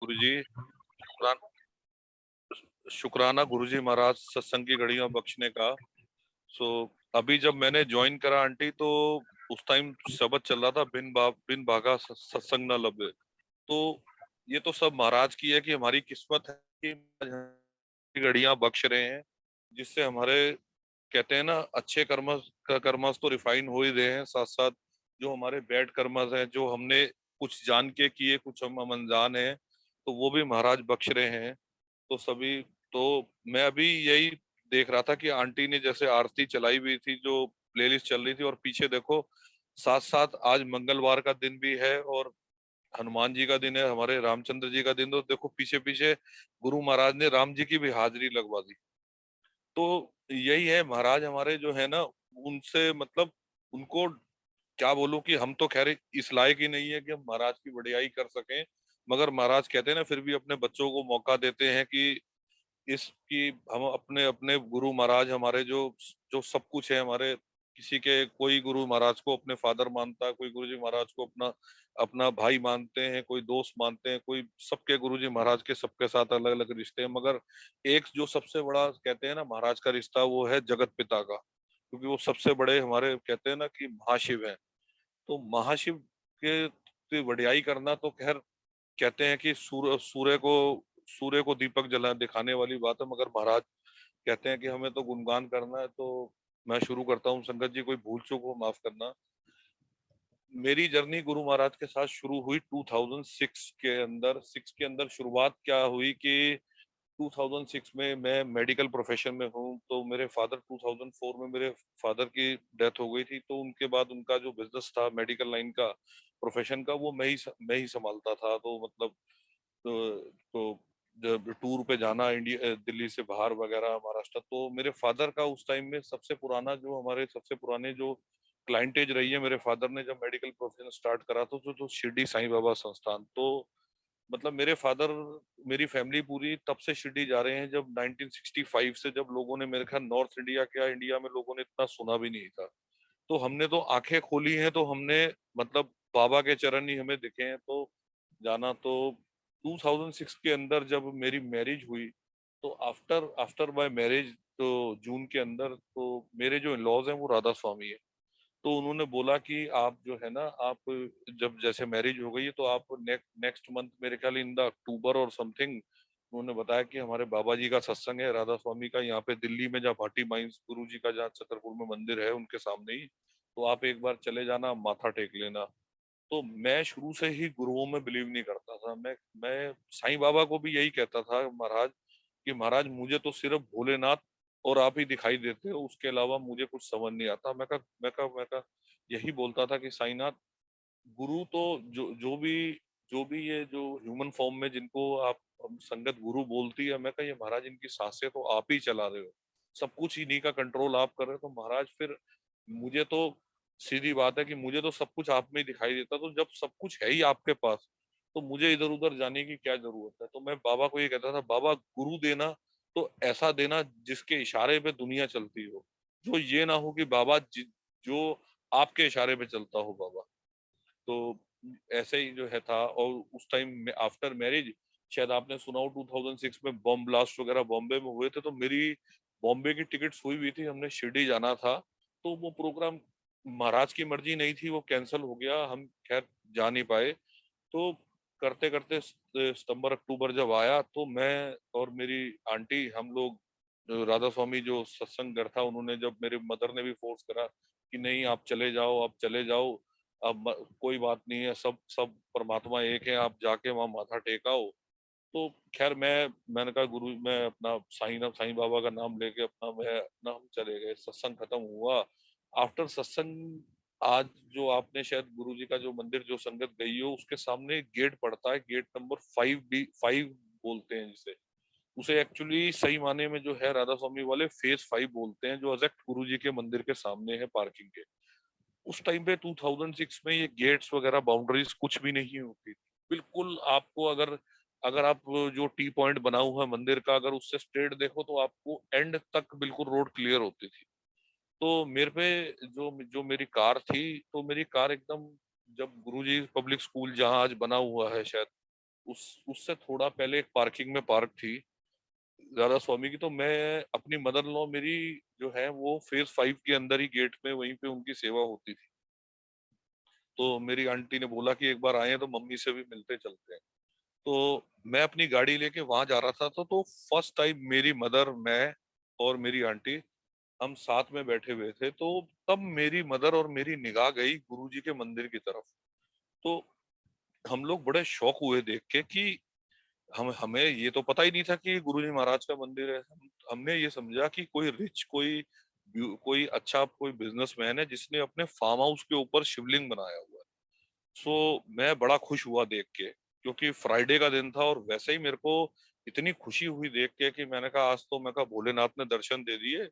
गुरुजी। शुक्रान शुक्राना गुरुजी महाराज सत्संग की घड़ियां बख्शने का। सो अभी जब मैंने ज्वाइन करा आंटी, तो उस टाइम शब्द चल रहा था, बिन भागा सत्संग न लभे। तो ये तो सब महाराज की है कि हमारी किस्मत है कि घड़ियां बख्श रहे हैं, जिससे हमारे कहते हैं ना अच्छे कर्मस तो रिफाइन हो ही रहे हैं, साथ साथ जो हमारे बैड कर्मस हैं, जो हमने कुछ जान के किए, कुछ हम अनजान हैं, तो वो भी महाराज बख्श रहे हैं। तो सभी तो मैं अभी यही देख रहा था कि आंटी ने जैसे आरती चलाई हुई थी, जो प्लेलिस्ट चल रही थी, और पीछे देखो साथ साथ आज मंगलवार का दिन भी है और हनुमान जी का दिन है, हमारे रामचंद्र जी का दिन। तो देखो पीछे पीछे गुरु महाराज ने राम जी की भी हाजिरी लगवा दी। तो यही है महाराज हमारे जो है ना, उनसे मतलब उनको क्या बोलूं कि हम तो खैर इस लायक ही नहीं है कि हम महाराज की बढ़ियाई कर सकें, मगर महाराज कहते हैं ना फिर भी अपने बच्चों को मौका देते हैं कि इसकी हम अपने अपने गुरु महाराज हमारे जो जो सब कुछ है हमारे, किसी के कोई गुरु महाराज को अपने फादर मानता है, कोई गुरु जी महाराज को अपना अपना भाई मानते हैं, कोई दोस्त मानते हैं, कोई सबके गुरु जी महाराज के सबके साथ अलग अलग रिश्ते हैं, मगर एक जो सबसे बड़ा कहते हैं ना महाराज का रिश्ता, वो है जगत पिता का, क्योंकि वो सबसे बड़े हमारे कहते हैं ना कि महाशिव है। तो महाशिव की वडियाई करना तो खैर कहते हैं कि सूर्य को दीपक जला दिखाने वाली बात है, मगर महाराज कहते हैं कि हमें तो गुणगान करना है। तो मैं शुरू करता हूँ, संगत जी कोई भूल चूक हो माफ करना। मेरी जर्नी गुरु महाराज के साथ शुरू हुई 2006 के अंदर। सिक्स के अंदर शुरुआत क्या हुई कि 2006 में मैं मेडिकल प्रोफेशन में हूँ, तो मेरे फादर 2004 में मेरे फादर की डेथ हो गई थी। तो उनके बाद उनका जो बिजनेस था मेडिकल लाइन का, प्रोफेशन का, वो मैं ही संभालता था। तो मतलब तो जब टूर पे जाना इंडिया दिल्ली से बाहर वगैरह महाराष्ट्र, तो मेरे फादर का उस टाइम में सबसे पुराना जो हमारे सबसे पुराने जो क्लाइंटेज रही है, मेरे फादर ने जब मेडिकल प्रोफेशन स्टार्ट करा तो शिरडी साईं बाबा संस्थान। तो मतलब मेरे फादर, मेरी फैमिली पूरी तब से शिरडी जा रहे हैं जब 1965 से, जब लोगों ने मेरे ख्याल नॉर्थ इंडिया, क्या इंडिया में लोगों ने इतना सुना भी नहीं था। तो हमने तो आंखें खोली हैं, तो हमने मतलब बाबा के चरण ही हमें दिखे हैं। तो जाना तो 2006 के अंदर जब मेरी मैरिज हुई, तो आफ्टर आफ्टर माय मैरिज, तो जून के अंदर, तो मेरे जो लॉज हैं वो राधा स्वामी है। तो उन्होंने बोला कि आप जो है ना, आप जब जैसे मैरिज हो गई है, तो आप नेक्स्ट मंथ मेरे ख्याल इन द अक्टूबर और समथिंग, उन्होंने बताया कि हमारे बाबा जी का सत्संग है राधा स्वामी का, यहाँ पे दिल्ली में, जहाँ भाटी माइंस गुरु जी का जहाँ छतरपुर में मंदिर है उनके सामने ही, तो आप एक बार चले जाना, माथा टेक लेना। तो मैं शुरू से ही गुरुओं में बिलीव नहीं करता था। मैं साईं बाबा को भी यही कहता था महाराज, कि महाराज मुझे तो सिर्फ भोलेनाथ और आप ही दिखाई देते हो, उसके अलावा मुझे कुछ समझ नहीं आता। मैं कहा यही बोलता था कि साईनाथ, गुरु तो जो भी ये जो ह्यूमन फॉर्म में जिनको आप संगत गुरु बोलती है, मैं कहा ये महाराज इनकी सांसें तो आप ही चला रहे हो, सब कुछ इन्हीं का कंट्रोल आप कर रहे हो। तो महाराज फिर मुझे तो सीधी बात है कि मुझे तो सब कुछ आप में ही दिखाई देता, तो जब सब कुछ है ही आपके पास, तो मुझे इधर उधर जाने की क्या जरूरत है। तो मैं बाबा को ये कहता था, बाबा गुरु देना तो ऐसा देना जिसके इशारे पे दुनिया चलती हो, जो ये ना हो कि बाबा जो आपके इशारे पे चलता हो बाबा। तो ऐसे ही जो है था। और उस टाइम में आफ्टर मैरिज, शायद आपने सुना हो 2006 में बॉम्ब ब्लास्ट वगैरह बॉम्बे में हुए थे, तो मेरी बॉम्बे की टिकट्स हुई हुई थी, हमने शिरडी जाना था। तो वो प्रोग्राम महाराज की मर्जी नहीं थी, वो कैंसिल हो गया, हम खैर जा नहीं पाए। तो करते करते सितंबर अक्टूबर जब आया, तो मैं और मेरी आंटी, हम लोग राधा स्वामी जो सत्संग घर था, उन्होंने जब, मेरे मदर ने भी फोर्स करा कि नहीं आप चले जाओ, आप चले जाओ, अब कोई बात नहीं है, सब सब परमात्मा एक है, आप जाके वहां माथा टेकाओ। तो खैर मैंने कहा गुरु, मैं अपना साईं बाबा का नाम लेके अपना मैं अपना हम चले गए, सत्संग खत्म हुआ। आफ्टर सत्संग, आज जो आपने शायद गुरु जी का जो मंदिर जो संगत गई हो, उसके सामने एक गेट पड़ता है, गेट नंबर 5 बोलते हैं जिसे, उसे एक्चुअली सही माने में जो है राधा स्वामी वाले फेज 5 बोलते हैं, जो एग्जैक्ट गुरु जी के मंदिर के सामने है पार्किंग के। उस टाइम पे 2006 में ये गेट्स वगैरह बाउंड्रीज कुछ भी नहीं होती थी। बिल्कुल आपको अगर अगर आप जो टी पॉइंट बना हुआ है मंदिर का, अगर उससे स्ट्रेट देखो, तो आपको एंड तक बिल्कुल रोड क्लियर होती थी। तो मेरे पे जो जो मेरी कार थी, तो मेरी कार एकदम, जब गुरुजी पब्लिक स्कूल जहाँ आज बना हुआ है शायद, उससे थोड़ा पहले एक पार्किंग में पार्क थी राधा स्वामी की, तो मैं अपनी मदर इन लॉ मेरी जो है वो फेज 5 के अंदर ही गेट में वहीं पे उनकी सेवा होती थी। तो मेरी आंटी ने बोला कि एक बार आए हैं तो मम्मी से भी मिलते चलते हैं। तो मैं अपनी गाड़ी लेके वहां जा रहा था, तो फर्स्ट टाइम मेरी मदर, मैं और मेरी आंटी हम साथ में बैठे हुए थे। तो तब मेरी मदर और मेरी निगाह गई गुरुजी के मंदिर की तरफ। तो हम लोग बड़े शौक हुए देख के कि हमें ये तो पता ही नहीं था कि गुरुजी महाराज का मंदिर है। हमने ये समझा कि कोई रिच, कोई अच्छा कोई बिजनेसमैन है जिसने अपने फार्म हाउस के ऊपर शिवलिंग बनाया हुआ है। सो मैं बड़ा खुश हुआ देख के, क्योंकि फ्राइडे का दिन था और वैसे ही मेरे को इतनी खुशी हुई देख के कि मैंने कहा आज तो मैं कहा भोलेनाथ ने दर्शन दे दिए।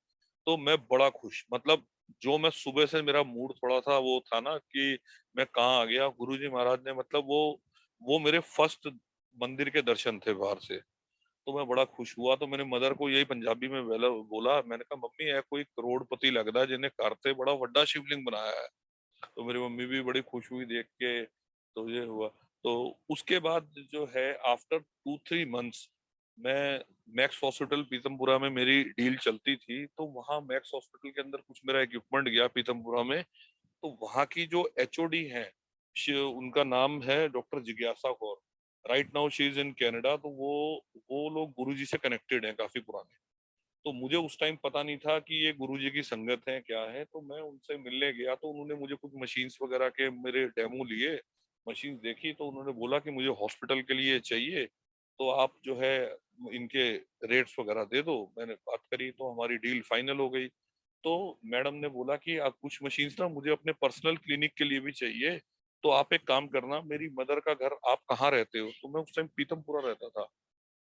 तो मैं बड़ा खुश, मतलब जो मैं सुबह से मेरा मूड थोड़ा था वो था ना कि मैं कहाँ आ गया, गुरुजी महाराज ने मतलब वो मेरे फर्स्ट मंदिर के दर्शन थे बाहर से। तो मैं बड़ा खुश हुआ। तो मैंने मदर को यही पंजाबी में बोला, मैंने कहा मम्मी है कोई करोड़पति लगता है जिन्हें करते बड़ा बड़ा शिवलिंग बनाया है। तो मेरी मम्मी भी बड़ी खुश हुई देख के। तो ये हुआ। तो उसके बाद जो है आफ्टर 2-3 मंथ्स मैं मैक्स हॉस्पिटल पीतमपुरा में मेरी डील चलती थी, तो वहां मैक्स हॉस्पिटल के अंदर कुछ मेरा इक्विपमेंट गया पीतमपुरा में। तो वहां की जो एचओडी है, उनका नाम है डॉक्टर जिज्ञासा Kaur. Right now she is in Canada. तो वो लोग गुरुजी से कनेक्टेड हैं काफी पुराने। तो मुझे उस टाइम पता नहीं था कि ये गुरुजी की संगत है क्या है। तो मैं उनसे मिलने गया तो उन्होंने मुझे कुछ मशीन्स वगैरह के मेरे डेमो लिए, मशीन देखी। तो उन्होंने बोला कि मुझे हॉस्पिटल के लिए चाहिए, तो आप जो है इनके रेट्स वगैरह दे दो। मैंने बात करी तो हमारी डील फाइनल हो गई। तो मैडम ने बोला कि आप कुछ मशीन्स ना मुझे अपने पर्सनल क्लिनिक के लिए भी चाहिए, तो आप एक काम करना, मेरी मदर का घर आप कहाँ रहते हो? तो मैं उस टाइम पीतमपुरा रहता था।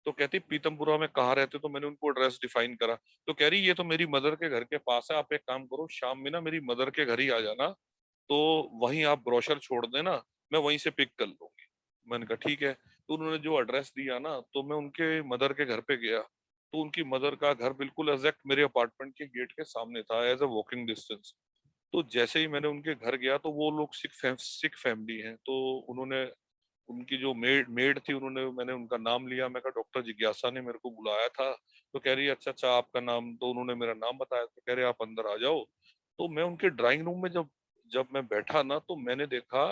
तो कहती पीतमपुरा में कहाँ रहते हो? तो मैंने उनको एड्रेस डिफाइन करा। तो कह रही ये तो मेरी मदर के घर के पास है, आप एक काम करो शाम में ना मेरी मदर के घर ही आ जाना, तो वहीं आप ब्रोशर छोड़ देना, मैं वहीं से पिक कर लूंगी। मैंने कहा ठीक है। तो उन्होंने जो एड्रेस दिया ना, तो मैं उनके मदर के घर पे गया। तो उनकी मदर का घर बिल्कुल एग्जैक्ट मेरे अपार्टमेंट के गेट के सामने था, एज अ वॉकिंग डिस्टेंस। तो जैसे ही मैंने उनके घर गया, तो वो लोग सिख फैमिली हैं। तो उन्होंने उनकी जो मेड थी, उन्होंने मैंने उनका नाम लिया। मैं कहा डॉक्टर जिज्ञासा ने मेरे को बुलाया था। तो कह रही अच्छा अच्छा आपका नाम? तो उन्होंने मेरा नाम बताया। तो कह रहे आप अंदर आ जाओ। तो मैं उनके ड्राइंग रूम में जब जब मैं बैठा ना, तो मैंने देखा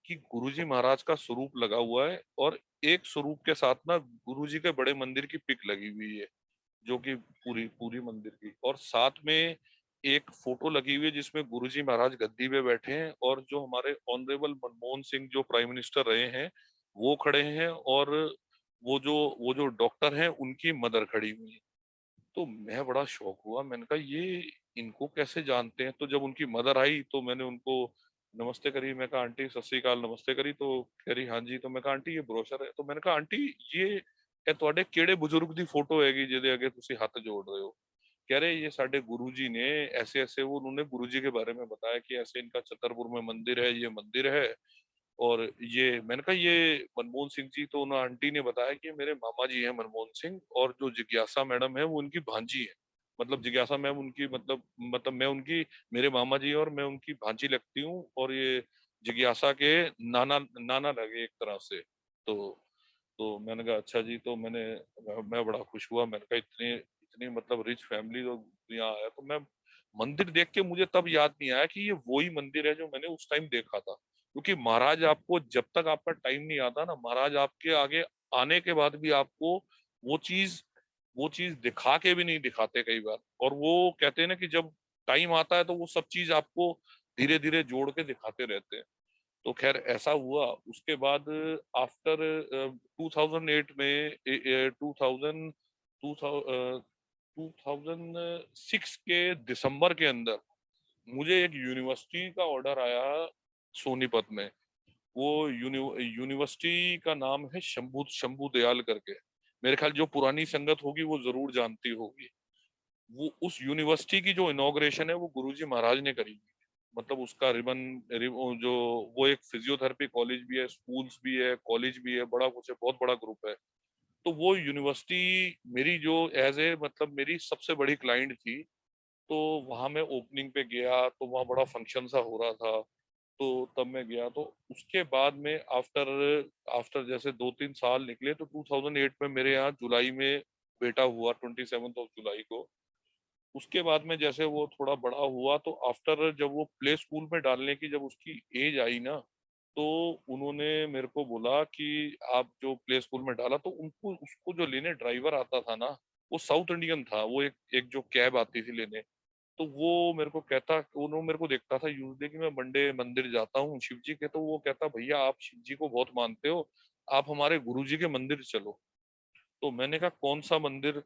कि गुरुजी महाराज का स्वरूप लगा हुआ है, और एक स्वरूप के साथ ना गुरुजी के बड़े मंदिर की पिक लगी हुई है, जो कि पूरी पूरी मंदिर की। और साथ में एक फोटो लगी हुई है जिसमें गुरुजी महाराज गद्दी पे बैठे हैं, और जो हमारे ऑनरेबल मनमोहन सिंह जो प्राइम मिनिस्टर रहे हैं वो खड़े हैं, और वो जो डॉक्टर हैं उनकी मदर खड़ी हुई है। तो मैं बड़ा शौक हुआ, मैंने कहा ये इनको कैसे जानते हैं? तो जब उनकी मदर आई तो मैंने उनको नमस्ते करी। मैं कहा आंटी सत श्री अकाल, नमस्ते करी। तो कह रही हाँ जी। तो मैं कहा आंटी ये ब्रोशर है। तो मैंने कहा आंटी ये ਤੁਹਾਡੇ ਕਿਹੜੇ ਬਜ਼ੁਰਗ ਦੀ फोटो हैगी ਜਿਹਦੇ ਅੱਗੇ ਤੁਸੀਂ हथ जोड़ रहे हो? कह रहे ये साढ़े गुरुजी ने ऐसे ऐसे, वो उन्होंने गुरुजी के बारे में बताया कि ऐसे इनका छतरपुर में मंदिर है, ये मंदिर है। और ये मैंने कहा ये मनमोहन सिंह जी? तो उन्होंने आंटी ने बताया कि मेरे मामा जी हैं मनमोहन सिंह, और जो जिज्ञासा मैडम है वो उनकी भांजी है। मतलब जिज्ञासा मैम उनकी मतलब मैं उनकी, मेरे मामा जी और मैं उनकी भांजी लगती हूँ, और ये जिज्ञासा के नाना नाना लगे एक तरह से। तो तो मैंने कहा अच्छा जी। तो मैं बड़ा खुश हुआ। मैंने कहा इतनी इतनी मतलब रिच फैमिली तो यहाँ आया। तो मैं मंदिर देख के मुझे तब याद नहीं आया कि ये वही मंदिर है जो मैंने उस टाइम देखा था। क्योंकि महाराज आपको जब तक आपका टाइम नहीं आता ना, महाराज आपके आगे आने के बाद भी आपको वो चीज वो चीज दिखा के भी नहीं दिखाते कई बार। और वो कहते हैं ना कि जब टाइम आता है तो वो सब चीज आपको धीरे धीरे जोड़ के दिखाते रहते हैं। तो खैर ऐसा हुआ। उसके बाद आफ्टर 2008 में 2006 के दिसंबर के अंदर मुझे एक यूनिवर्सिटी का ऑर्डर आया सोनीपत में। वो यूनिवर्सिटी का नाम है शंभू शंभू दयाल करके। मेरे ख्याल जो पुरानी संगत होगी वो जरूर जानती होगी। वो उस यूनिवर्सिटी की जो इनॉग्रेशन है वो गुरुजी महाराज ने करी। मतलब उसका जो वो एक फिजियोथेरेपी कॉलेज भी है, स्कूल्स भी है, कॉलेज भी है, बड़ा कुछ है, बहुत बड़ा ग्रुप है। तो वो यूनिवर्सिटी मेरी जो एज ए मतलब मेरी सबसे बड़ी क्लाइंट थी। तो वहां मैं ओपनिंग पे गया तो वहां बड़ा फंक्शन सा हो रहा था। तो तब मैं गया। तो उसके बाद में आफ्टर आफ्टर जैसे 2-3 साल निकले तो 2008 में मेरे यहाँ जुलाई में बेटा हुआ, 27 जुलाई को। उसके बाद में जैसे वो थोड़ा बड़ा हुआ तो आफ्टर जब वो प्ले स्कूल में डालने की जब उसकी एज आई ना, तो उन्होंने मेरे को बोला कि आप जो प्ले स्कूल में डाला तो उनको उसको जो लेने ड्राइवर आता था ना, वो साउथ इंडियन था। वो एक एक जो कैब आती थी लेने, तो वो मेरे को कहता, उन्होंने मेरे को देखता था यूजली कि मैं मंडे मंदिर जाता हूँ शिव जी के, तो वो कहता भैया आप शिव जी को बहुत मानते हो, आप हमारे गुरु जी के मंदिर चलो। तो मैंने कहा कौन सा मंदिर?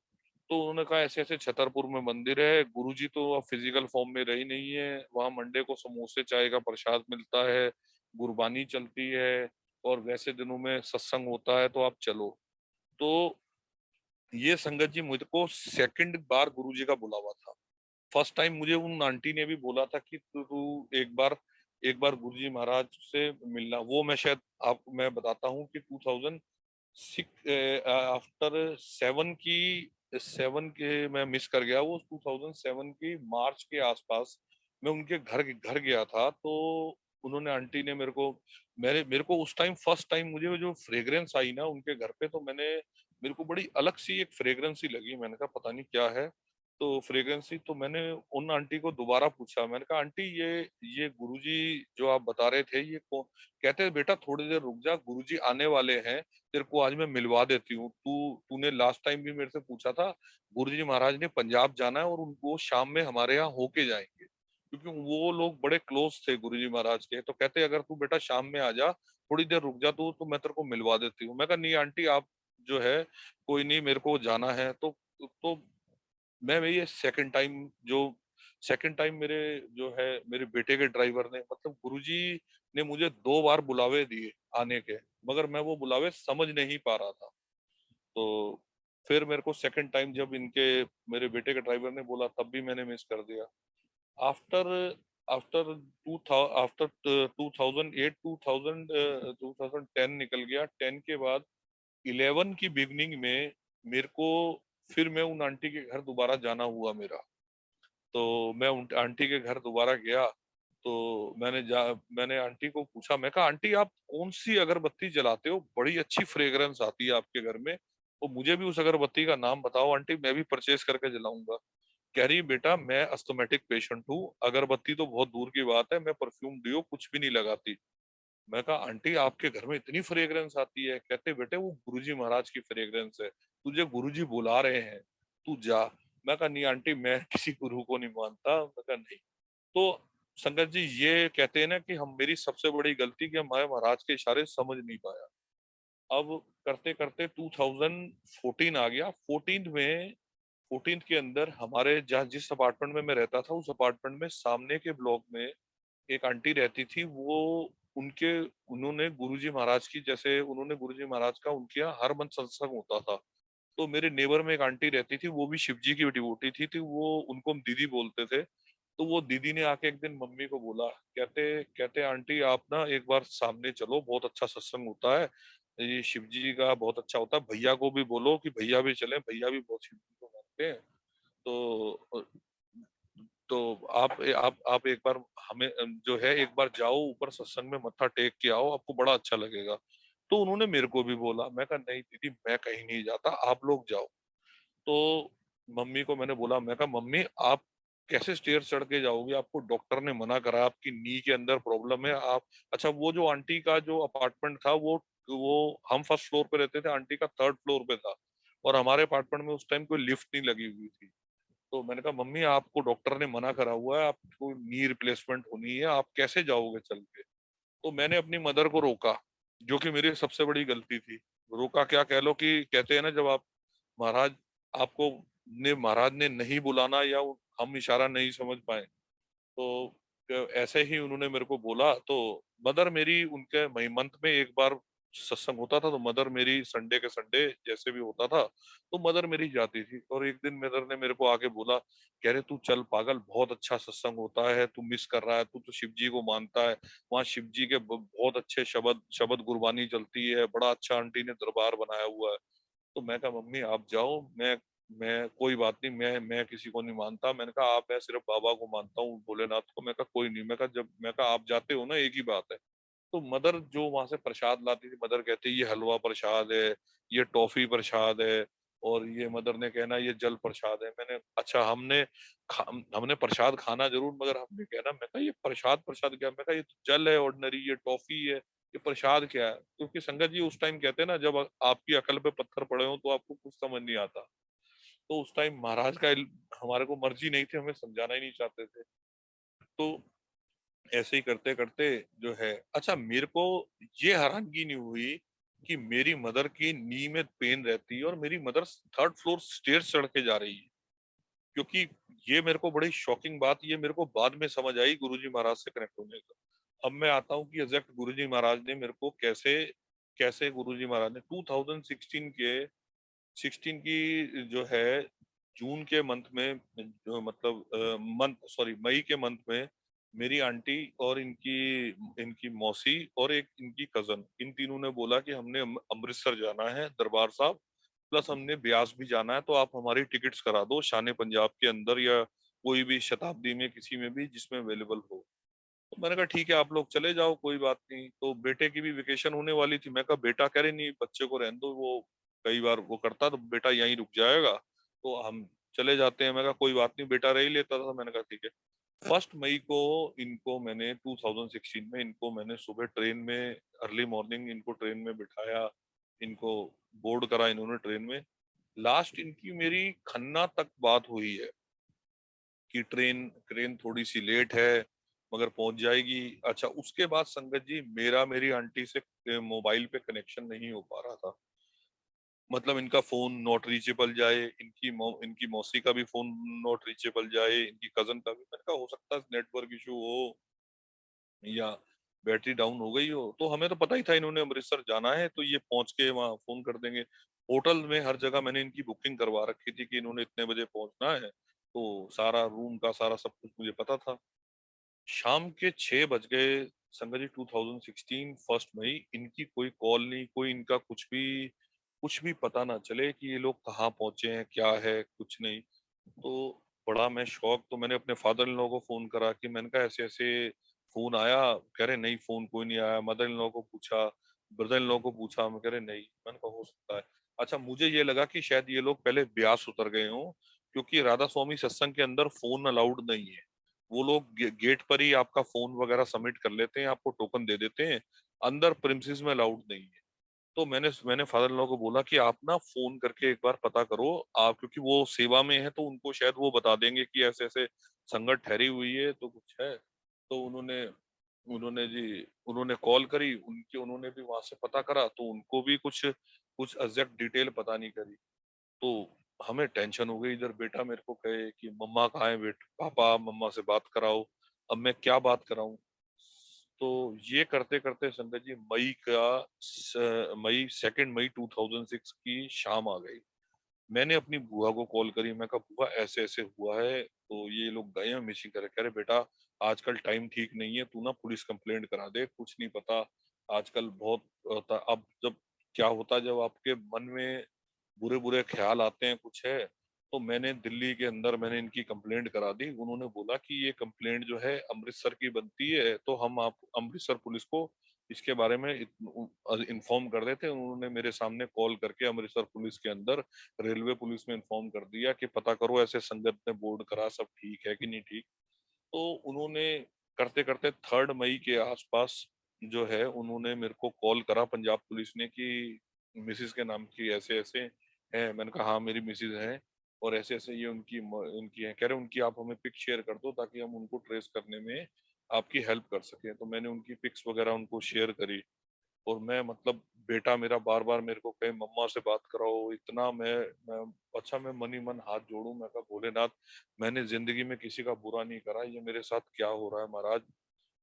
तो उन्होंने कहा ऐसे ऐसे छतरपुर में मंदिर है, गुरुजी तो अब फिजिकल फॉर्म में रही नहीं है, वहां मंडे को समोसे चाय का प्रसाद मिलता है, गुरबानी चलती है, और वैसे दिनों में सत्संग होता है, तो आप चलो। तो ये संगत जी मुझको सेकंड बार गुरुजी का बुलावा था। फर्स्ट टाइम मुझे उन आंटी ने भी बोला था कि तू एक बार गुरुजी महाराज से मिलना। वो मैं शायद आपको मैं बताता हूँ कि 2006 आफ्टर सेवन के मैं मिस कर गया। वो 2007 की मार्च के आसपास मैं उनके घर गया था। तो उन्होंने आंटी ने मेरे को उस टाइम फर्स्ट टाइम मुझे वो जो फ्रेग्रेंस आई ना उनके घर पे, तो मेरे को बड़ी अलग सी एक फ्रेग्रेंस ही लगी। मैंने कहा पता नहीं क्या है, तो फ्रेग्रेंसी। तो मैंने उन आंटी को दोबारा पूछा, मैंने कहा आंटी ये गुरुजी जो आप बता रहे थे ये कौन? कहते हैं बेटा थोड़ी देर रुक जा, गुरुजी आने वाले हैं, तेरे को आज मैं मिलवा देती हूँ। तूने लास्ट टाइम भी मेरे से पूछा था, गुरुजी महाराज ने पंजाब जाना है और उनको शाम में हमारे यहाँ होके जाएंगे, क्योंकि वो लोग बड़े क्लोज थे गुरुजी महाराज के। तो कहते अगर तू बेटा शाम में आ जा, थोड़ी देर रुक जा तू, तो मैं तेरे को मिलवा देती हूँ। मैं कहा नहीं आंटी आप जो है कोई नहीं, मेरे को जाना है। तो मैं ये सेकंड टाइम मेरे जो है मेरे बेटे के ड्राइवर ने, मतलब गुरुजी ने मुझे 2 बार बुलावे दिए आने के, मगर मैं वो बुलावे समझ नहीं पा रहा था। तो फिर मेरे को सेकंड टाइम जब इनके मेरे बेटे के ड्राइवर ने बोला तब भी मैंने मिस कर दिया। आफ्टर आफ्टर आफ्टर 2008 2010 निकल गया। 10 के बाद 11 की बिगनिंग में मेरे को फिर मैं उन आंटी के घर दोबारा जाना हुआ मेरा। तो मैं उन आंटी के घर दोबारा गया। तो मैंने आंटी को पूछा, मैं कहा आंटी आप कौन सी अगरबत्ती जलाते हो, बड़ी अच्छी फ्रेग्रेंस आती है आपके घर में, तो मुझे भी उस अगरबत्ती का नाम बताओ आंटी, मैं भी परचेज करके जलाऊंगा। कह रही बेटा मैं अस्थमेटिक पेशेंट हूँ, अगरबत्ती तो बहुत दूर की बात है, मैं परफ्यूम डियो कुछ भी नहीं लगाती। मैं कहा आंटी आपके घर में इतनी फ्रेग्रेंस आती है? कहते बेटे वो गुरुजी महाराज की फ्रेग्रेंस है, तुझे गुरुजी बुला रहे हैं, तू जा। मैं कहा नहीं आंटी मैं किसी गुरु को नहीं मानता। मैं कहा नहीं। तो संगत जी ये कहते हैं ना कि हम मेरी सबसे बड़ी गलती कि मैं महाराज के इशारे समझ नहीं पाया। अब करते करते 2014 आ गया। 14 के अंदर हमारे जहाँ जिस अपार्टमेंट में मैं रहता था उस अपार्टमेंट में सामने के ब्लॉक में एक आंटी रहती थी। वो उनके उन्होंने गुरुजी महाराज की, जैसे उन्होंने गुरुजी महाराज का उनके यहाँ हर मंथ सत्संग होता था। तो मेरे नेबर में एक आंटी रहती थी, वो भी शिव जी की डिवोटी थी, तो वो उनको हम दीदी बोलते थे। तो वो दीदी ने आके एक दिन मम्मी को बोला, कहते कहते आंटी आप ना एक बार सामने चलो, बहुत अच्छा सत्संग होता है, ये शिव जी का बहुत अच्छा होता है, भैया को भी बोलो कि भैया भी चले, भैया भी बहुत शिव जी को मानते हैं। तो तो आप एक बार हमें जो है एक बार जाओ ऊपर सत्संग में मत्था टेक के आओ, आपको बड़ा अच्छा लगेगा। तो उन्होंने मेरे को भी बोला। मैं कहा नहीं दीदी मैं कहीं नहीं जाता, आप लोग जाओ। तो मम्मी को मैंने बोला, मैं कहा मम्मी आप कैसे स्टेयर चढ़ के जाओगे, आपको डॉक्टर ने मना करा, आपकी नी के अंदर प्रॉब्लम है आप। अच्छा वो जो आंटी का जो अपार्टमेंट था वो हम फर्स्ट फ्लोर पे रहते थे, आंटी का थर्ड फ्लोर पे था, और हमारे अपार्टमेंट में उस टाइम कोई लिफ्ट नहीं लगी हुई थी। तो मैंने कहा मम्मी आपको डॉक्टर ने मना करा हुआ है, आपको नी रिप्लेसमेंट होनी है, आप कैसे जाओगे चल के? तो मैंने अपनी मदर को रोका, जो कि मेरी सबसे बड़ी गलती थी। रोका क्या कह लो कि कहते हैं ना जब आप महाराज आपको महाराज ने नहीं बुलाना या हम इशारा नहीं समझ पाए, तो ऐसे ही उन्होंने मेरे को बोला। तो मदर मेरी उनके मई मंथ में एक बार सत्संग होता था, तो मदर मेरी संडे के संडे जैसे भी होता था तो मदर मेरी जाती थी। और एक दिन मदर ने मेरे को आके बोला, कह रहे तू चल पागल, बहुत अच्छा सत्संग होता है, तू मिस कर रहा है, तू तो शिव जी को मानता है, वहाँ शिव जी के बहुत अच्छे शब्द शब्द गुरबानी चलती है, बड़ा अच्छा आंटी ने दरबार बनाया हुआ है। तो मैं कहा मम्मी आप जाओ, मैं मैं कोई बात नहीं, मैं किसी को नहीं मानता। मैंने कहा आप, मैं सिर्फ बाबा को मानता हूँ, भोलेनाथ को। मैं कहा कोई नहीं, मैं कहा जब, मैं कहा आप जाते हो ना, एक ही बात है। तो मदर जो वहां से प्रसाद लाती थी, मदर कहती ये हलवा प्रसाद है, ये टॉफी प्रसाद है, और ये मदर ने कहना ये जल प्रसाद है। मैंने अच्छा, हमने प्रसाद खाना जरूर, मगर हमने कहना, मैं कहा ये प्रसाद, प्रसाद क्या? मैं कहा ये तो जल है ऑर्डिनरी, ये टॉफी है, ये प्रसाद क्या है? क्योंकि संगत जी उस टाइम कहते हैं ना, जब आपकी अकल पे पत्थर पड़े हो तो आपको कुछ समझ नहीं आता। तो उस टाइम महाराज का हमारे को मर्जी नहीं थी, हमें समझाना ही नहीं चाहते थे। तो ऐसे ही करते करते जो है, अच्छा मेरे को ये हैरानगी नहीं हुई कि मेरी मदर की नी में पेन रहती है और मेरी मदर थर्ड फ्लोर स्टेयर चढ़ के जा रही है। क्योंकि ये मेरे को बड़ी शॉकिंग बात, ये मेरे को बाद में समझ आई गुरुजी महाराज से कनेक्ट होने का। अब मैं आता हूँ कि एग्जैक्ट गुरुजी महाराज ने मेरे को कैसे, कैसे गुरुजी महाराज ने 2016 के 16 की जो है जून के मंथ में, जो मतलब मंथ सॉरी मई के मंथ में, मेरी आंटी और इनकी इनकी मौसी और एक इनकी कजन, इन तीनों ने बोला कि हमने अमृतसर जाना है दरबार साहब, प्लस हमने ब्यास भी जाना है, तो आप हमारी टिकट्स करा दो शान पंजाब के अंदर या कोई भी शताब्दी में किसी में भी जिसमें अवेलेबल हो। तो मैंने कहा ठीक है आप लोग चले जाओ, कोई बात नहीं। तो बेटे की भी वेकेशन होने वाली थी। मैं कहा बेटा कह रहे नहीं बच्चे को रहने दो, वो कई बार वो करता, तो बेटा यहीं रुक जाएगा, तो हम चले जाते हैं। मैं कहा कोई बात नहीं, बेटा रह ही लेता था। मैंने कहा ठीक है। 1 मई को इनको मैंने 2016 में इनको मैंने सुबह ट्रेन में, अर्ली मॉर्निंग इनको ट्रेन में बिठाया, इनको बोर्ड करा इन्होंने ट्रेन में। लास्ट इनकी मेरी खन्ना तक बात हुई है कि ट्रेन ट्रेन थोड़ी सी लेट है मगर पहुंच जाएगी। अच्छा उसके बाद संगत जी मेरा मेरी आंटी से मोबाइल पे कनेक्शन नहीं हो पा रहा था। मतलब इनका फोन नॉट रीचेबल जाए, इनकी मौसी का भी फोन नॉट रीचेबल जाए, इनकी कजन का भी। मैंने कहा हो सकता है नेटवर्क इशू हो या बैटरी डाउन हो गई हो। तो हमें तो पता ही था इन्होंने अमृतसर जाना है, तो ये पहुंच के वहां फोन कर देंगे। होटल में हर जगह मैंने इनकी बुकिंग करवा रखी थी कि इन्होंने इतने बजे पहुंचना है, तो सारा रूम का सारा सब कुछ मुझे पता था। शाम के 6 बज गए संगत जी, 2016 1 मई, इनकी कोई कॉल नहीं, कोई इनका कुछ भी पता ना चले कि ये लोग कहाँ पहुंचे हैं, क्या है, कुछ नहीं। तो बड़ा मैं शौक, तो मैंने अपने फादर इन लॉ को फोन करा कि मैंने कहा ऐसे ऐसे फोन आया। कह रहे नहीं फोन कोई नहीं आया। मदर इन लॉ को पूछा, ब्रदर इन लॉ को पूछा, मैं कह रहे नहीं। मैंने कहा हो सकता है। अच्छा मुझे ये लगा कि शायद ये लोग पहले ब्यास उतर गए हों, क्योंकि राधा स्वामी सत्संग के अंदर फोन अलाउड नहीं है। वो लोग गेट पर ही आपका फोन वगैरह सबमिट कर लेते हैं, आपको टोकन दे देते हैं, अंदर प्रिमिसेस में अलाउड नहीं है। तो मैंने मैंने फादर इन लॉ को बोला कि आप ना फोन करके एक बार पता करो आप, क्योंकि वो सेवा में है तो उनको शायद वो बता देंगे कि ऐसे ऐसे संगत ठहरी हुई है तो कुछ है। तो उन्होंने उन्होंने जी उन्होंने कॉल करी, उन्होंने भी वहां से पता करा, तो उनको भी कुछ कुछ एग्जैक्ट डिटेल पता नहीं करी। तो हमें टेंशन हो गई इधर। बेटा मेरे को कहे कि मम्मा कहाँ है, बेट पापा मम्मा से बात कराओ। अब मैं क्या बात कराऊं? तो ये करते करते संगत जी मई 2 मई 2006 की शाम आ गई। मैंने अपनी बुआ को कॉल करी, मैं कहा बुआ ऐसे ऐसे हुआ है, तो ये लोग गए हैं मिसिंग करे। कह रहे बेटा आजकल टाइम ठीक नहीं है, तू ना पुलिस कंप्लेंट करा दे, कुछ नहीं पता आजकल बहुत होता। अब जब क्या होता है, जब आपके मन में बुरे बुरे ख्याल आते हैं कुछ है, तो मैंने दिल्ली के अंदर मैंने इनकी कंप्लेंट करा दी। उन्होंने बोला कि ये कंप्लेंट जो है अमृतसर की बनती है, तो हम आप अमृतसर पुलिस को इसके बारे में इन्फॉर्म कर देते। उन्होंने मेरे सामने कॉल करके अमृतसर पुलिस के अंदर रेलवे पुलिस में इन्फॉर्म कर दिया कि पता करो ऐसे संगत ने बोर्ड करा, सब ठीक है कि नहीं ठीक। तो उन्होंने करते करते 3 मई के आसपास जो है उन्होंने मेरे को कॉल करा पंजाब पुलिस ने कि मिसिस के नाम की ऐसे ऐसे है। मैंने कहा हाँ मेरी मिसिस है, और ऐसे ऐसे ये उनकी है। कह रहे उनकी आप हमें पिक शेयर कर दो ताकि हम उनको ट्रेस करने में आपकी हेल्प कर सकें। तो मैंने उनकी पिक्स वगैरह उनको शेयर करी। और मैं मतलब बेटा मेरा बार बार मेरे को कहे मम्मा से बात कराओ, इतना मैं अच्छा मैं मन ही मन हाथ जोड़ू। मैं कहा भोलेनाथ, मैंने जिंदगी में किसी का बुरा नहीं करा, ये मेरे साथ क्या हो रहा है महाराज,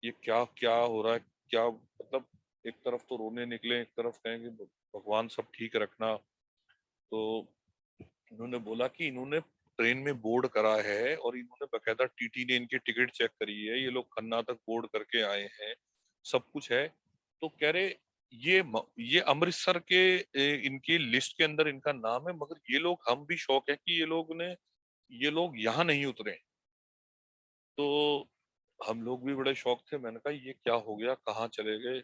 ये क्या क्या हो रहा है, क्या मतलब। एक तरफ तो रोने निकले, एक तरफ कहें कि भगवान सब ठीक रखना। तो इन्होंने बोला कि इन्होंने ट्रेन में बोर्ड करा है और इन्होंने बकायदा टीटी ने इनकी टिकट चेक करी है, ये लोग खन्ना तक बोर्ड करके आए हैं, सब कुछ है। तो कह रहे ये अमृतसर के इनकी लिस्ट के अंदर इनका नाम है, मगर ये लोग, हम भी शौक है कि ये लोग यहाँ नहीं उतरे। तो हम लोग भी बड़े शौक थे। मैंने कहा ये क्या हो गया, कहाँ चले गए।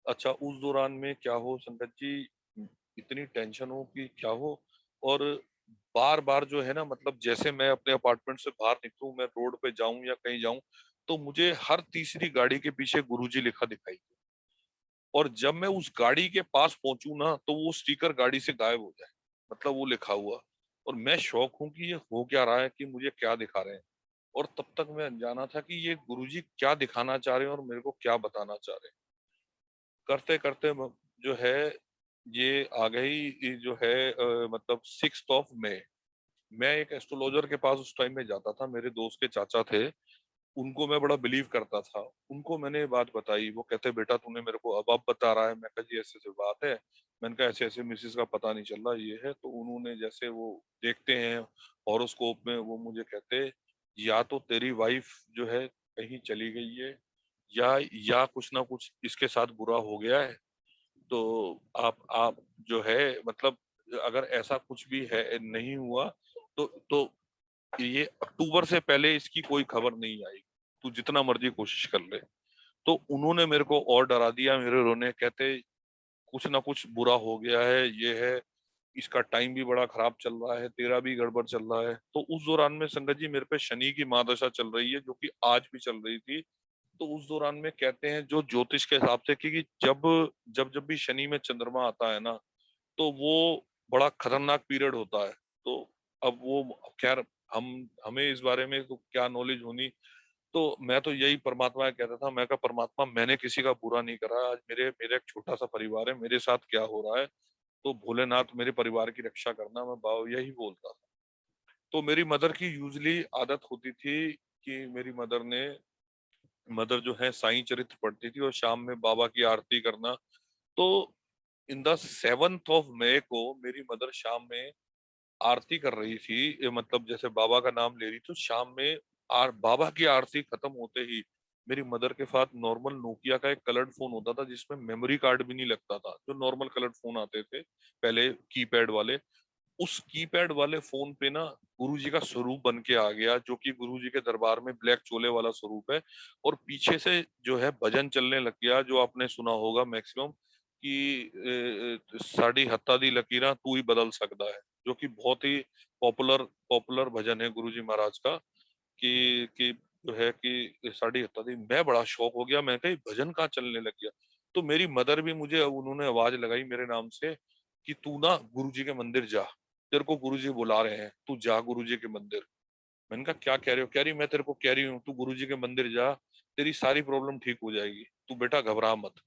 अच्छा, उस दौरान में क्या हो संगत जी, इतनी टेंशन हो कि क्या हो। और बार बार जो है ना, मतलब जैसे मैं अपने अपार्टमेंट से बाहर निकलूं, मैं रोड पे जाऊं या कहीं जाऊं, तो मुझे हर तीसरी गाड़ी के पीछे गुरुजी लिखा दिखाई दे। और जब मैं उस गाड़ी के पास पहुंचू ना, तो वो स्टिकर गाड़ी से गायब हो जाए, मतलब वो लिखा हुआ। और मैं शौक हूं कि ये हो क्या रहा है, कि मुझे क्या दिखा रहे हैं। और तब तक मैं अनजाना था कि ये गुरुजी क्या दिखाना चाह रहे हैं और मेरे को क्या बताना चाह रहे हैं। करते करते जो है, ये आ गई, ये जो है मतलब 6 मई। मैं एक एस्ट्रोलॉजर के पास उस टाइम में जाता था, मेरे दोस्त के चाचा थे, उनको मैं बड़ा बिलीव करता था। उनको मैंने ये बात बताई, वो कहते बेटा तूने मेरे को अब बता रहा है। मैं कहा जी ऐसे ऐसे बात है। मैंने कहा ऐसे ऐसे मिसेस का पता नहीं चल रहा ये है। तो उन्होंने, जैसे वो देखते हैं हॉरोस्कोप में, वो मुझे कहते या तो तेरी वाइफ जो है कहीं चली गई है, या कुछ ना कुछ इसके साथ बुरा हो गया है। तो आप जो है, मतलब अगर ऐसा कुछ भी है नहीं हुआ, तो ये अक्टूबर से पहले इसकी कोई खबर नहीं आई, तू जितना मर्जी कोशिश कर ले। तो उन्होंने मेरे को और डरा दिया। मेरे रोने, कहते कुछ ना कुछ बुरा हो गया है, ये है, इसका टाइम भी बड़ा खराब चल रहा है, तेरा भी गड़बड़ चल रहा है। तो उस दौरान में संगत जी मेरे पे शनि की महादशा चल रही है, जो कि आज भी चल रही थी। तो उस दौरान में कहते हैं जो ज्योतिष के हिसाब से, कि जब जब जब भी शनि में चंद्रमा आता है ना, तो वो बड़ा खतरनाक पीरियड होता है। तो अब वो, खैर, हम हमें इस बारे में तो क्या नॉलेज होनी। तो मैं तो यही परमात्मा से कहता था, मैं कहा परमात्मा मैंने किसी का बुरा नहीं करा, आज मेरे मेरे एक छोटा सा परिवार है, मेरे साथ क्या हो रहा है, तो भोलेनाथ मेरे परिवार की रक्षा करना, मैं बाबा यही बोलता था। तो मेरी मदर की यूजली आदत होती थी कि मेरी मदर जो है साईं चरित्र पढ़ती थी और शाम में बाबा की आरती करना। तो इन द 7 मई को मेरी मदर शाम में आरती कर रही थी, मतलब जैसे बाबा का नाम ले रही, तो शाम में बाबा की आरती खत्म होते ही मेरी मदर के साथ नॉर्मल नोकिया का एक कलर्ड फोन होता था, जिसमें मेमोरी कार्ड भी नहीं लगता था, जो नॉर्मल कलर्ड फोन आते थे पहले, कीपैड वाले। उस कीपैड वाले फोन पे ना गुरुजी का स्वरूप बन के आ गया, जो कि गुरुजी के दरबार में ब्लैक चोले वाला स्वरूप है। और पीछे से जो है भजन चलने लग गया, जो आपने सुना होगा मैक्सिमम, कि साड़ी हत्ता दी लकीरा तू ही बदल सकता है, जो कि बहुत ही पॉपुलर पॉपुलर भजन है गुरुजी महाराज का। कि जो है कि साड़ी हत्ता दी, मैं बड़ा शौक हो गया, मैं कहा ये भजन कहाँ चलने लग गया। तो मेरी मदर भी मुझे, उन्होंने आवाज लगाई मेरे नाम से कि तू ना गुरुजी के मंदिर जा, तेरे को गुरुजी बुला रहे हैं, तू जा गुरुजी के मंदिर। मैंने कहा क्या कह रहे हो। कह रही मैं तेरे को कह रही हूँ तू गुरुजी के मंदिर जा, तेरी सारी प्रॉब्लम ठीक हो जाएगी, तू बेटा घबरा मत।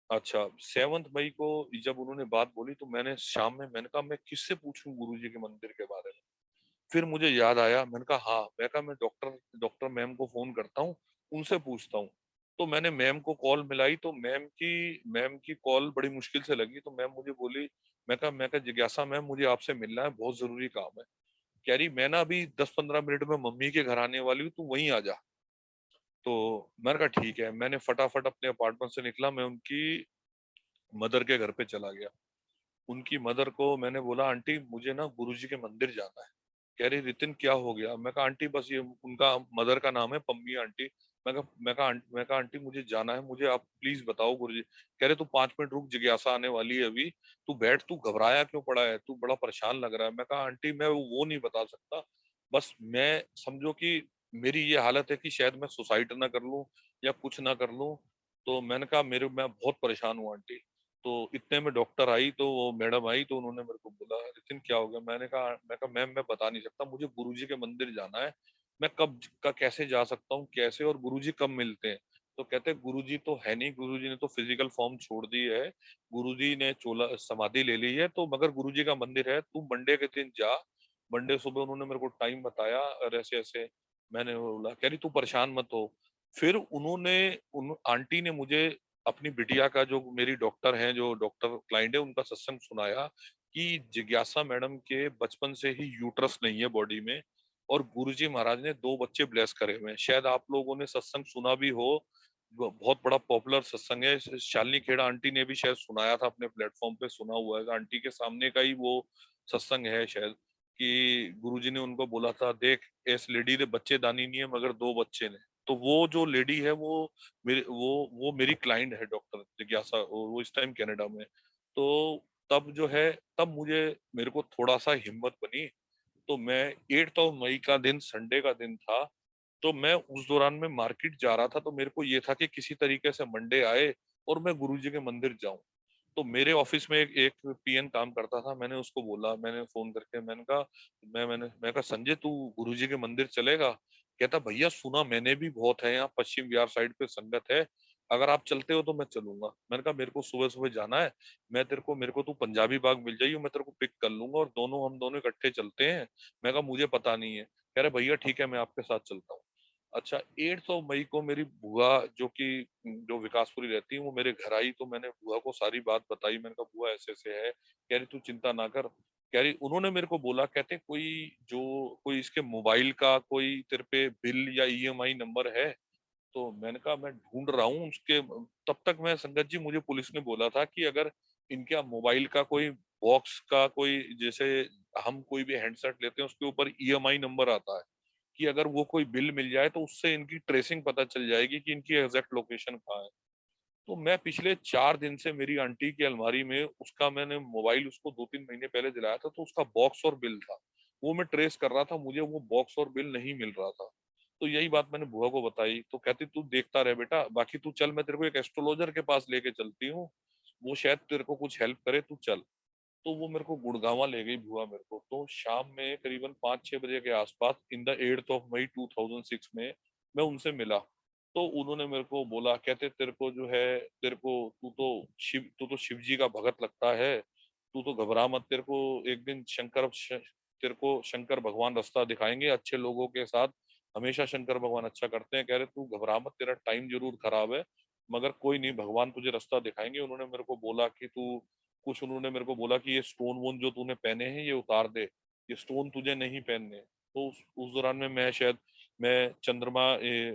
अच्छा, 7 मई को जब उन्होंने बात बोली, तो मैंने शाम में, मैंने कहा मैं किससे पूछूं गुरुजी के मंदिर के बारे में। फिर मुझे याद आया, मैंने कहा हाँ, मैं कहा मैं डॉक्टर डॉक्टर मैम को फोन करता हूँ, उनसे पूछता हूँ। तो मैंने मैम को कॉल मिलाई, तो मैम की कॉल बड़ी मुश्किल से लगी। तो मैम मुझे बोली, मैं कहा जिज्ञासा मैम, मुझे आपसे मिलना है, बहुत जरूरी काम है। कह रही मैं ना अभी 10-15 मिनट में मम्मी के घर आने वाली हूँ, तू वहीं आ जा। तो मैंने कहा ठीक है। मैंने फटाफट अपने अपार्टमेंट से निकला, मैं उनकी मदर के घर पे चला गया। उनकी मदर को मैंने बोला आंटी मुझे ना गुरुजी के मंदिर जाना है। कह रही रितिन क्या हो गया। मैं कहा आंटी बस ये, उनका मदर का नाम है पम्मी आंटी। मैं कहा आंटी मुझे जाना है, मुझे आप प्लीज बताओ गुरुजी। कह रहे तू 5 मिनट रुक, जिज्ञासा आने वाली है अभी, तू बैठ, तू घबराया क्यों पड़ा है, तू बड़ा परेशान लग रहा है। मैं कहा आंटी मैं वो नहीं बता सकता, बस मैं समझो कि मेरी ये हालत है कि शायद मैं सुसाइड ना कर लूं या कुछ ना कर लूं। तो मैंने कहा मैं बहुत परेशान हूँ आंटी। तो इतने में डॉक्टर आई, तो वो मैडम आई, तो उन्होंने मेरे को बोला नितिन क्या हो गया। मैं कहा मैम मैं बता नहीं सकता, मुझे गुरुजी के मंदिर जाना है। मैं कब का कैसे जा सकता हूँ, कैसे, और गुरुजी कब मिलते हैं। तो कहते गुरुजी तो है नहीं, गुरुजी ने तो फिजिकल फॉर्म छोड़ दी है, गुरुजी ने चोला समाधि ले ली है, तो मगर गुरुजी का मंदिर है, तू मंडे के दिन जा। मंडे सुबह उन्होंने मेरे को टाइम बताया, और ऐसे ऐसे मैंने बोला। कह रही तू परेशान मत हो। फिर उन आंटी ने मुझे अपनी बिटिया का, जो मेरी डॉक्टर हैं, जो डॉक्टर क्लाइंट है, उनका सत्संग सुनाया कि जिज्ञासा मैडम के बचपन से ही यूट्रस नहीं है बॉडी में, और गुरुजी महाराज ने 2 बच्चे ब्लेस करे हुए हैं। शायद आप लोगों ने सत्संग सुना भी हो, बहुत बड़ा पॉपुलर सत्संग है। शालिनी खेड़ा आंटी ने भी शायद सुनाया था, अपने प्लेटफॉर्म पे सुना हुआ है। आंटी के सामने का ही वो सत्संग है शायद, कि गुरुजी ने उनको बोला था, देख इस लेडी ने बच्चे दानी नहीं है मगर 2 बच्चे ने। तो वो जो लेडी है वो मेरी क्लाइंट है, डॉक्टर जिज्ञासा, और वो इस टाइम कनाडा में। तो तब जो है, तब मेरे को थोड़ा सा हिम्मत बनी। तो मैं 8 मई का दिन संडे का दिन था। तो मैं उस दौरान में मार्केट जा रहा था, तो मेरे को ये था कि किसी तरीके से मंडे आए और मैं गुरुजी के मंदिर जाऊं। तो मेरे ऑफिस में एक पीएन काम करता था। मैंने उसको बोला, मैंने फोन करके मैंने कहा, मैं कहा संजय तू गुरुजी के मंदिर चलेगा? कहता भैया सुना मैंने भी बहुत है, यहाँ पश्चिम बिहार साइड पे संगत है, अगर आप चलते हो तो मैं चलूंगा। मैंने कहा मेरे को सुबह सुबह जाना है, मेरे को तू पंजाबी बाग मिल जाइयो, मैं तेरे को पिक कर लूंगा और हम दोनों इकट्ठे चलते हैं। मैं कहा मुझे पता नहीं है। कह रहे भैया ठीक है, मैं आपके साथ चलता हूँ। अच्छा, 8 मई को मेरी बुआ, जो विकासपुरी रहती है, वो मेरे घर आई। तो मैंने बुआ को सारी बात बताई। मैंने कहा बुआ ऐसे ऐसे है। कह रही तू चिंता ना कर। कह रही उन्होंने मेरे को बोला, कहते कोई इसके मोबाइल का कोई तेरे पे बिल या ईएमआई नंबर है? तो मैंने कहा मैं ढूंढ रहा हूँ उसके। तब तक मैं, संगत जी, मुझे पुलिस ने बोला था कि अगर इनका मोबाइल का कोई बॉक्स का कोई, जैसे हम कोई भी हैंडसेट लेते हैं उसके ऊपर ईएमआई नंबर आता है, कि अगर वो कोई बिल मिल जाए तो उससे इनकी ट्रेसिंग पता चल जाएगी कि इनकी एग्जैक्ट लोकेशन कहाँ है। तो मैं पिछले 4 दिन से मेरी आंटी की अलमारी में उसका, मैंने मोबाइल उसको 2-3 महीने पहले दिलाया था, तो उसका बॉक्स और बिल था। वो मैं ट्रेस कर रहा था, मुझे वो बॉक्स और बिल नहीं मिल रहा था। तो यही बात मैंने बुआ को बताई। तो कहती तू देखता रहे बेटा, बाकी तू चल, मैं तेरे को एक एस्ट्रोलॉजर के पास लेके चलती हूँ, वो शायद तेरे को कुछ हेल्प करे, तू चल। तो वो मेरे को गुड़गांवा ले गई बुआ मेरे को। तो शाम में करीबन 5-6 बजे के आसपास, इन द 8 मई 2006 में, मैं उनसे मिला। तो उन्होंने मेरे को बोला, कहते तेरे को जो है, तेरे को, तू तो शिव जी का भगत लगता है, तू तो घबरा मत, तेरे को एक दिन तेरे को शंकर भगवान रास्ता दिखाएंगे अच्छे लोगों के साथ। हमेशा शंकर भगवान अच्छा करते हैं। कह रहे तू घबरा मत, तेरा टाइम जरूर खराब है मगर कोई नहीं, भगवान तुझे रास्ता दिखाएंगे। उन्होंने मेरे को बोला कि उन्होंने मेरे को बोला कि ये स्टोन वोन जो तूने पहने हैं ये उतार दे, ये स्टोन तुझे नहीं पहनने। तो उस दौरान में मैं चंद्रमा,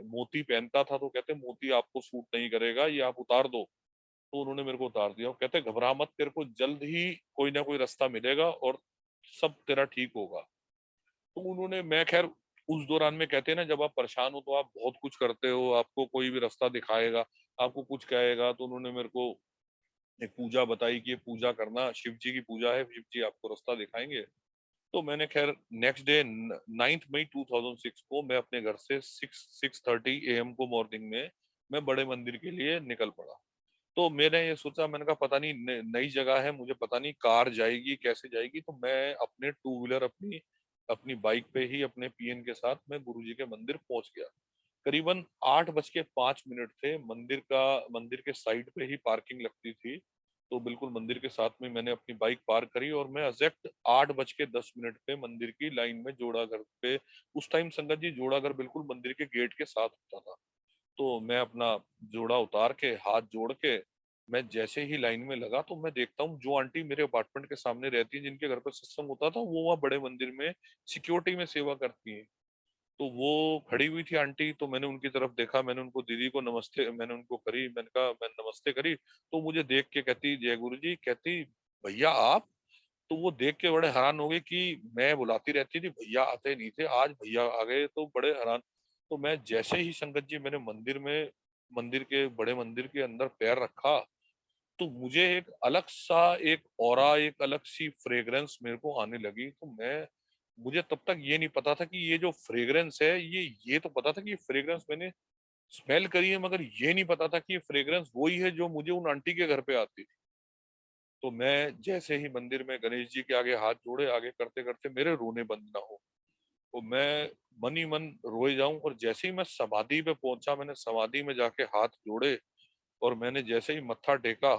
मोती पहनता था। तो कहते मोती आपको सूट नहीं करेगा, ये आप उतार दो। तो उन्होंने मेरे को उतार दिया। कहते घबरा मत, तेरे को जल्द ही कोई ना कोई रास्ता मिलेगा और सब तेरा ठीक होगा। तो उन्होंने, मैं खैर उस दौरान में, कहते हैं ना जब आप परेशान हो तो आप बहुत कुछ करते हो, आपको कोई भी रास्ता दिखाएगा, आपको कुछ कहेगा। तो उन्होंने मेरे को एक पूजा बताई कि ये पूजा करना, शिव जी की पूजा है, शिव जी आपको रास्ता दिखाएंगे। तो मैंने खैर नेक्स्ट डे 9 मई 2006 को मैं अपने घर से 6:30 AM को मॉर्निंग में मैं बड़े मंदिर के लिए निकल पड़ा। तो मैंने ये सोचा, मैंने कहा पता नहीं, नई जगह है, मुझे पता नहीं कार जाएगी कैसे जाएगी। तो मैं अपने टू व्हीलर, अपनी अपनी बाइक पे ही अपने पीएन के साथ मैं गुरुजी के मंदिर पहुंच गया। करीबन 8:05 थे। मंदिर के साइड पे ही पार्किंग लगती थी। तो बिल्कुल मंदिर के साथ में मैंने अपनी बाइक पार्क करी और मैं एग्जैक्ट 8:10 पे मंदिर की लाइन में जोड़ाघर पे। उस टाइम संगत जी जोड़ाघर बिल्कुल मंदिर के गेट के साथ होता था। तो मैं अपना जोड़ा उतार के, हाथ जोड़ के, मैं जैसे ही लाइन में लगा तो मैं देखता हूँ जो आंटी मेरे अपार्टमेंट के सामने रहती है, जिनके घर पर सत्संग होता था, वो वहाँ बड़े मंदिर में सिक्योरिटी में सेवा करती है। तो वो खड़ी हुई थी आंटी। तो मैंने उनकी तरफ देखा, मैंने उनको, दीदी को नमस्ते मैंने उनको करी, मैंने कहा, मैं नमस्ते करी। तो मुझे देख के कहती जय गुरु जी, कहती भैया आप? तो वो देख के बड़े हैरान हो गए कि मैं बुलाती रहती थी, भैया आते नहीं थे, आज भैया आ गए, तो बड़े हैरान। तो मैं जैसे ही, संगत जी, मैंने बड़े मंदिर के अंदर पैर रखा, तो मुझे एक अलग सा, एक ऑरा, एक अलग सी फ्रेग्रेंस मेरे को आने लगी। तो मुझे तब तक ये नहीं पता था कि ये जो फ्रेग्रेंस है, ये तो पता था कि ये फ्रेग्रेंस मैंने स्मेल करी है, मगर ये नहीं पता था कि ये फ्रेग्रेंस वही है जो मुझे उन आंटी के घर पे आती थी। तो मैं जैसे ही मंदिर में गणेश जी के आगे हाथ जोड़े, आगे करते करते मेरे रोने बंद ना हो, तो मैं मन ही मन रोए जाऊं। और जैसे ही मैं समाधि पे पहुंचा, मैंने समाधि में जाके हाथ जोड़े और मैंने जैसे ही मत्था टेका,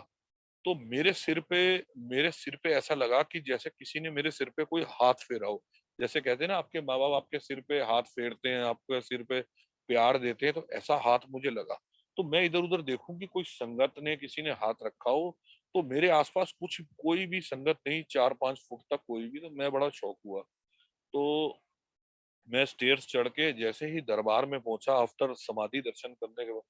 तो मेरे सिर पे ऐसा लगा कि जैसे किसी ने मेरे सिर पे कोई हाथ फेरा हो। जैसे कहते हैं ना, आपके माँ बाप आपके सिर पे हाथ फेरते हैं, आपके सिर पे प्यार देते हैं, तो ऐसा हाथ मुझे लगा। तो मैं इधर उधर देखूं कि कोई संगत ने, किसी ने हाथ रखा हो, तो मेरे आसपास कोई भी संगत नहीं, 4-5 फुट तक कोई भी। तो मैं बड़ा शौक हुआ। तो मैं स्टेयर्स चढ़ के जैसे ही दरबार में पहुंचा, आफ्टर समाधि दर्शन करने के बाद,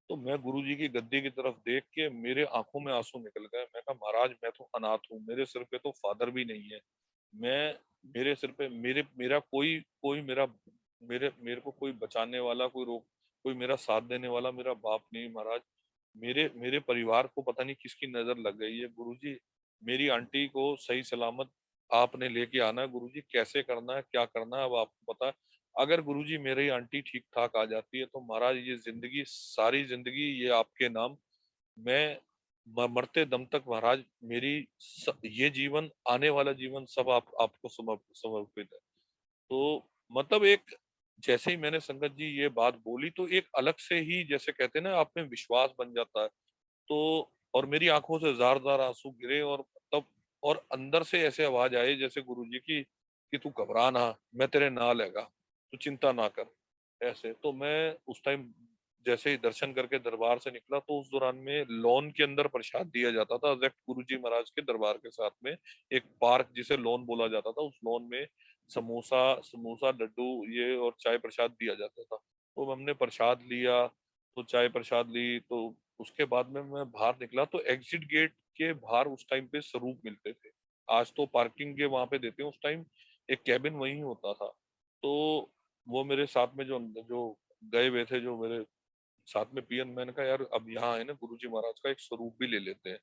तो मैं गुरुजी की गद्दी की तरफ देख के मेरे आंखों में आंसू निकल गए। मैं कहा महाराज मैं तो अनाथ हूँ, मेरे सिर पे तो फादर भी नहीं है, मैं मेरे सिर पे मेरा कोई कोई मेरा मेरे मेरे को कोई बचाने वाला, कोई मेरा साथ देने वाला मेरा बाप नहीं महाराज। मेरे मेरे परिवार को पता नहीं किसकी नजर लग गई है गुरुजी। मेरी आंटी को सही सलामत आपने लेके आना है गुरुजी, कैसे करना है क्या करना है अब आपको पता है। अगर गुरुजी मेरी आंटी ठीक ठाक आ जाती है तो महाराज ये जिंदगी, सारी जिंदगी ये आपके नाम, मैं मरते दम तक महाराज ये जीवन, आने वाला जीवन सब आपको समर्पित है। तो मतलब एक, जैसे ही मैंने संगत जी ये बात बोली तो एक अलग से ही, जैसे कहते हैं ना, आप में विश्वास बन जाता है। तो और मेरी आंखों से जार जार आंसू गिरे, और तब और अंदर से ऐसे आवाज आई जैसे गुरुजी की कि तू घबरा ना, मैं तेरे नाल हैगा, तू चिंता ना कर। ऐसे तो मैं उस टाइम जैसे ही दर्शन करके दरबार से निकला तो उस दौरान में लॉन के अंदर प्रसाद दिया जाता था, एग्जैक्ट गुरुजी महाराज के दरबार के साथ में एक पार्क जिसे लॉन बोला जाता था, उस लॉन में समोसा समोसा लड्डू ये और चाय प्रसाद दिया जाता था। तो हमने प्रसाद लिया, तो चाय प्रसाद ली, तो उसके बाद में मैं बाहर निकला तो एग्जिट गेट के बाहर उस टाइम पे स्वरूप मिलते थे। आज तो पार्किंग के वहां पे देते हैं, उस टाइम एक कैबिन वहीं होता था। तो वो मेरे साथ में जो जो गए हुए थे, जो मेरे साथ में पियन, मैंने कहा यार अब यहाँ है ना गुरुजी महाराज का एक स्वरूप भी ले लेते हैं।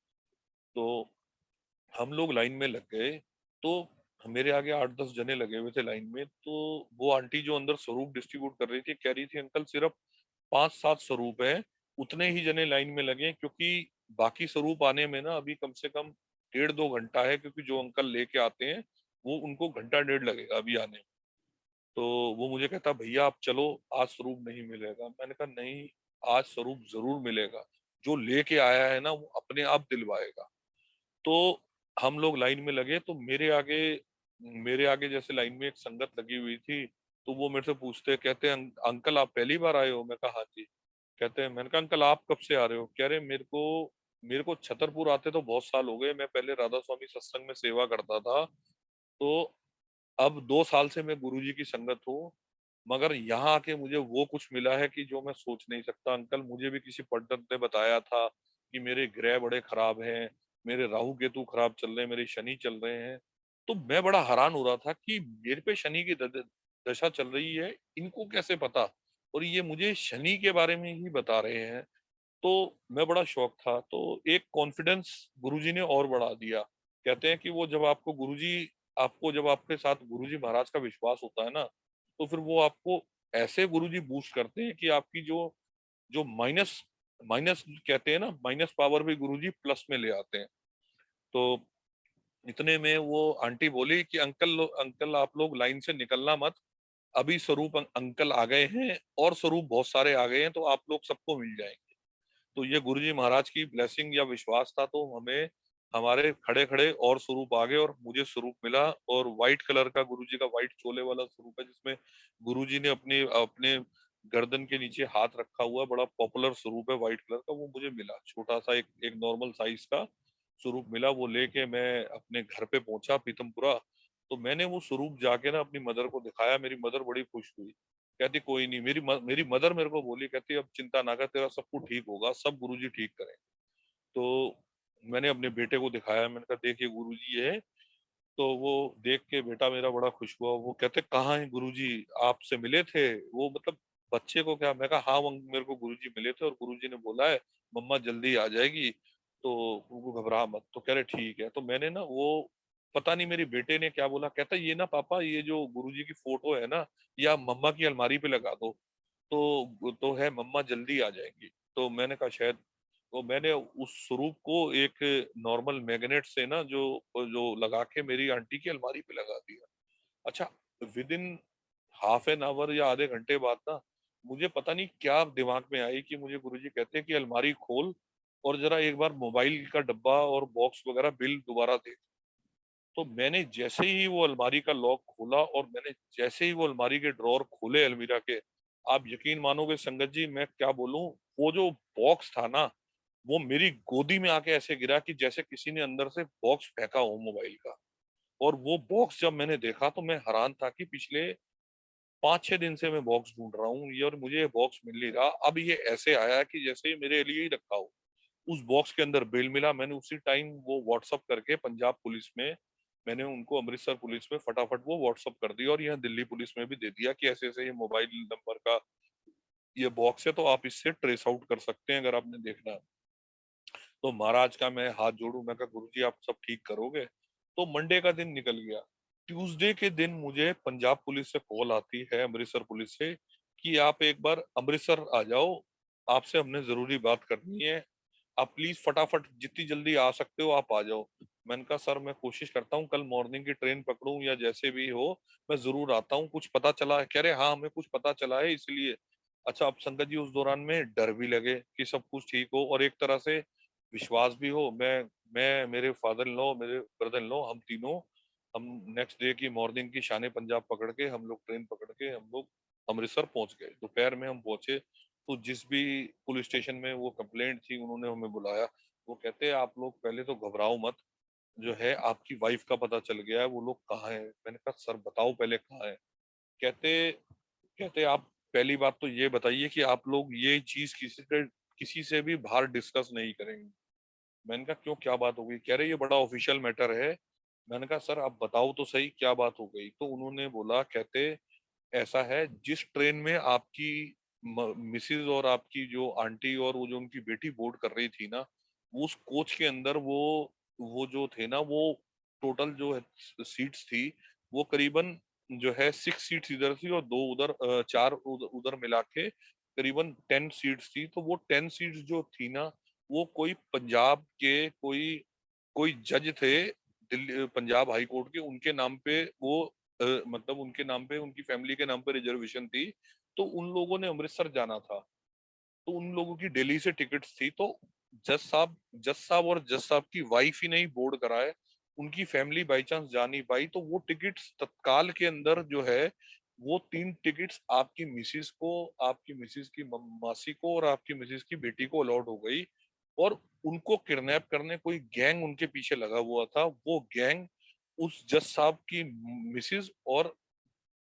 तो हम लोग लाइन में लग गए। तो मेरे आगे 8-10 जने लगे हुए थे लाइन में। तो वो आंटी जो अंदर स्वरूप डिस्ट्रीब्यूट कर रही थी कह रही थी अंकल सिर्फ 5-7 स्वरूप है, उतने ही जने लाइन में लगे हैं, क्योंकि बाकी स्वरूप आने में ना अभी कम से कम 1.5-2 घंटा है, क्योंकि जो अंकल लेके आते हैं वो उनको घंटा डेढ़ लगेगा अभी आने में। तो वो मुझे कहता भैया आप चलो, आज स्वरूप नहीं मिलेगा। मैंने कहा नहीं, आज स्वरूप जरूर मिलेगा, जो लेके आया है ना वो अपने आप दिलवाएगा। तो हम लोग लाइन में लगे, तो मेरे आगे जैसे लाइन में एक संगत लगी हुई थी, तो वो मेरे से पूछते, कहते हैं अंकल आप पहली बार आए हो?" मैं कहा हाँ जी। कहते हैं, मैंने कहा अंकल आप कब से आ रहे हो?" कह रहे मेरे को छतरपुर आते तो बहुत साल हो गए, मैं पहले राधा स्वामी सत्संग में सेवा करता था, तो अब 2 साल से मैं गुरुजी की संगत हूँ, मगर यहाँ आके मुझे वो कुछ मिला है कि जो मैं सोच नहीं सकता अंकल। मुझे भी किसी पंडित ने बताया था कि मेरे ग्रह बड़े खराब हैं, मेरे राहु केतु खराब चल रहे हैं, मेरे शनि चल रहे हैं। तो मैं बड़ा हैरान हो रहा था कि मेरे पे शनि की दशा चल रही है, इनको कैसे पता, और ये मुझे शनि के बारे में ही बता रहे हैं। तो मैं बड़ा शौक था, तो एक कॉन्फिडेंस गुरुजी ने और बढ़ा दिया। कहते हैं कि वो जब आपको जब आपके साथ गुरुजी महाराज का विश्वास होता है ना, तो फिर वो आपको ऐसे गुरुजी बूस्ट करते हैं कि आपकी जो जो माइनस माइनस कहते हैं ना, माइनस पावर भी गुरुजी प्लस में ले आते हैं। तो इतने में वो आंटी बोली कि अंकल आप लोग लाइन से निकलना मत, अभी स्वरूप अंकल आ गए हैं और स्वरूप बहुत सारे आ गए हैं, तो आप लोग सबको मिल जाएंगे। तो ये गुरुजी महाराज की ब्लेसिंग या विश्वास था, तो हमें हमारे खड़े खड़े और स्वरूप आ गए और मुझे स्वरूप मिला। और व्हाइट कलर का गुरुजी का व्हाइट चोले वाला स्वरूप है, जिसमें गुरुजी ने अपने अपने गर्दन के नीचे हाथ रखा हुआ, बड़ा पॉपुलर स्वरूप है व्हाइट कलर का, वो मुझे मिला। छोटा सा एक एक नॉर्मल साइज का स्वरूप मिला, वो लेके मैं अपने घर पे पहुंचा पीतमपुरा। तो मैंने वो स्वरूप जाके ना अपनी मदर को दिखाया, मेरी मदर बड़ी खुश हुई। कहती कोई नहीं, मेरी मदर मेरे को बोली, कहती अब चिंता ना कर, तेरा सब कुछ ठीक होगा, सब गुरुजी ठीक करें। तो मैंने अपने बेटे को दिखाया, मैंने कहा देखिए गुरुजी ये है। तो वो देख के बेटा मेरा बड़ा खुश हुआ। वो कहते कहाँ है गुरुजी, आपसे मिले थे वो, मतलब बच्चे को क्या। मैं कहा हाँ मेरे को गुरुजी मिले थे और गुरुजी ने बोला है मम्मा जल्दी आ जाएगी, तो उनको घबरा मत। तो कह रहे ठीक है। तो मैंने ना वो, पता नहीं मेरे बेटे ने क्या बोला, कहता ये ना पापा, ये जो गुरुजी की फोटो है ना, या मम्मा की अलमारी पे लगा दो, तो है मम्मा जल्दी आ जाएंगी। तो मैंने कहा शायद, तो मैंने उस स्वरूप को एक नॉर्मल मैग्नेट से ना जो जो लगा के मेरी आंटी की अलमारी पे लगा दिया। अच्छा, with in half an hour या आधे घंटे बाद ना, मुझे पता नहीं क्या दिमाग में आई कि मुझे गुरुजी कहते हैं कि अलमारी खोल और जरा एक बार मोबाइल का डब्बा और बॉक्स वगैरह बिल दोबारा देख। तो मैंने जैसे ही वो अलमारी का लॉक खोला और मैंने जैसे ही वो अलमारी के ड्रॉर खोले अलमीरा के, आप यकीन मानोगे संगत जी, मैं क्या बोलूं, वो जो बॉक्स था ना, वो मेरी गोदी में आके ऐसे गिरा कि जैसे किसी ने अंदर से बॉक्स फेंका हो मोबाइल का। और वो बॉक्स जब मैंने देखा तो मैं हैरान था कि पिछले 5-6 दिन से मैं बॉक्स ढूंढ रहा हूँ ये, और मुझे ये बॉक्स मिल नहीं रहा। अब ये ऐसे आया कि जैसे ये मेरे लिए ही रखा हो। उस बॉक्स के अंदर बिल मिला, मैंने उसी टाइम वो व्हाट्सअप करके पंजाब पुलिस में, मैंने उनको अमृतसर पुलिस में फटाफट वो व्हाट्सअप कर दिया, और यहाँ दिल्ली पुलिस में भी दे दिया कि ऐसे ऐसे ये मोबाइल नंबर का ये बॉक्स है, तो आप इससे ट्रेस आउट कर सकते हैं अगर आपने देखना है। तो महाराज का मैं हाथ जोड़ू, मैं कहा गुरु जी आप सब ठीक करोगे। तो मंडे का दिन निकल गया। ट्यूसडे के दिन मुझे पंजाब पुलिस से कॉल आती है, अमृतसर पुलिस से, कि आप एक बार अमृतसर आ जाओ, आपसे हमने जरूरी बात करनी है, आप प्लीज फटाफट जितनी जल्दी आ सकते हो आप आ जाओ। मैंने कहा सर मैं कोशिश करता हूँ कल मॉर्निंग की ट्रेन पकड़ूं या जैसे भी हो, मैं जरूर आता हूँ। कुछ पता चला है? कह रहे हाँ हमें कुछ पता चला है इसलिए। अच्छा, अब संगत जी उस दौरान में डर भी लगे कि सब कुछ ठीक हो और एक तरह से विश्वास भी हो। मैं मेरे फादर इन लॉ, मेरे ब्रदर इन लॉ, हम तीनों, हम नेक्स्ट डे की मॉर्निंग की शान पंजाब पकड़ के हम लोग ट्रेन पकड़ के हम लोग अमृतसर पहुंच गए। दोपहर में हम पहुंचे, तो जिस भी पुलिस स्टेशन में वो कंप्लेंट थी उन्होंने हमें बुलाया। वो कहते हैं आप लोग पहले तो घबराओ मत, जो है आपकी वाइफ का पता चल गया है, वो लोग कहाँ है। मैंने कहा सर बताओ पहले कहाँ है। कहते कहते आप पहली बात तो ये बताइए कि आप लोग ये चीज किसी से भी बाहर डिस्कस नहीं करेंगे। मैंने कहा क्यों, क्या बात हो गई? कह रहे ये बड़ा ऑफिशियल मैटर है। मैंने कहा सर आप बताओ तो सही क्या बात हो गई। तो उन्होंने बोला, कहते ऐसा है जिस ट्रेन में आपकी मिसिज और आपकी जो आंटी और वो जो उनकी बेटी बोर्ड कर रही थी ना, उस कोच के अंदर वो जो थे ना, वो टोटल जो है सीट्स थी, वो करीबन जो है 6 सीट्स इधर थी और 2 उधर, 4 उधर मिला के करीबन 10 सीट्स थी। तो वो 10 सीट्स जो थी ना, वो कोई पंजाब के कोई कोई जज थे दिल्ली पंजाब हाई कोर्ट के, उनके नाम पे वो मतलब उनके नाम पे, उनकी फैमिली के नाम पे रिजर्वेशन थी। तो उन लोगों ने अमृतसर जाना था, तो उन लोगों की दिल्ली से टिकट्स थी। तो जज साहब की वाइफ ही नहीं बोर्ड कराए, उनकी फैमिली बाई चांस जा नहीं पाई, तो वो टिकट्स तत्काल के अंदर जो है, वो 3 टिकट्स आपकी मिसिस को, आपकी मिसिस की मासी को और आपकी मिसिस की बेटी को अलॉट हो गई। और उनको किडनैप करने कोई गैंग उनके पीछे लगा हुआ था। वो गैंग उस जज साहब की मिसिस और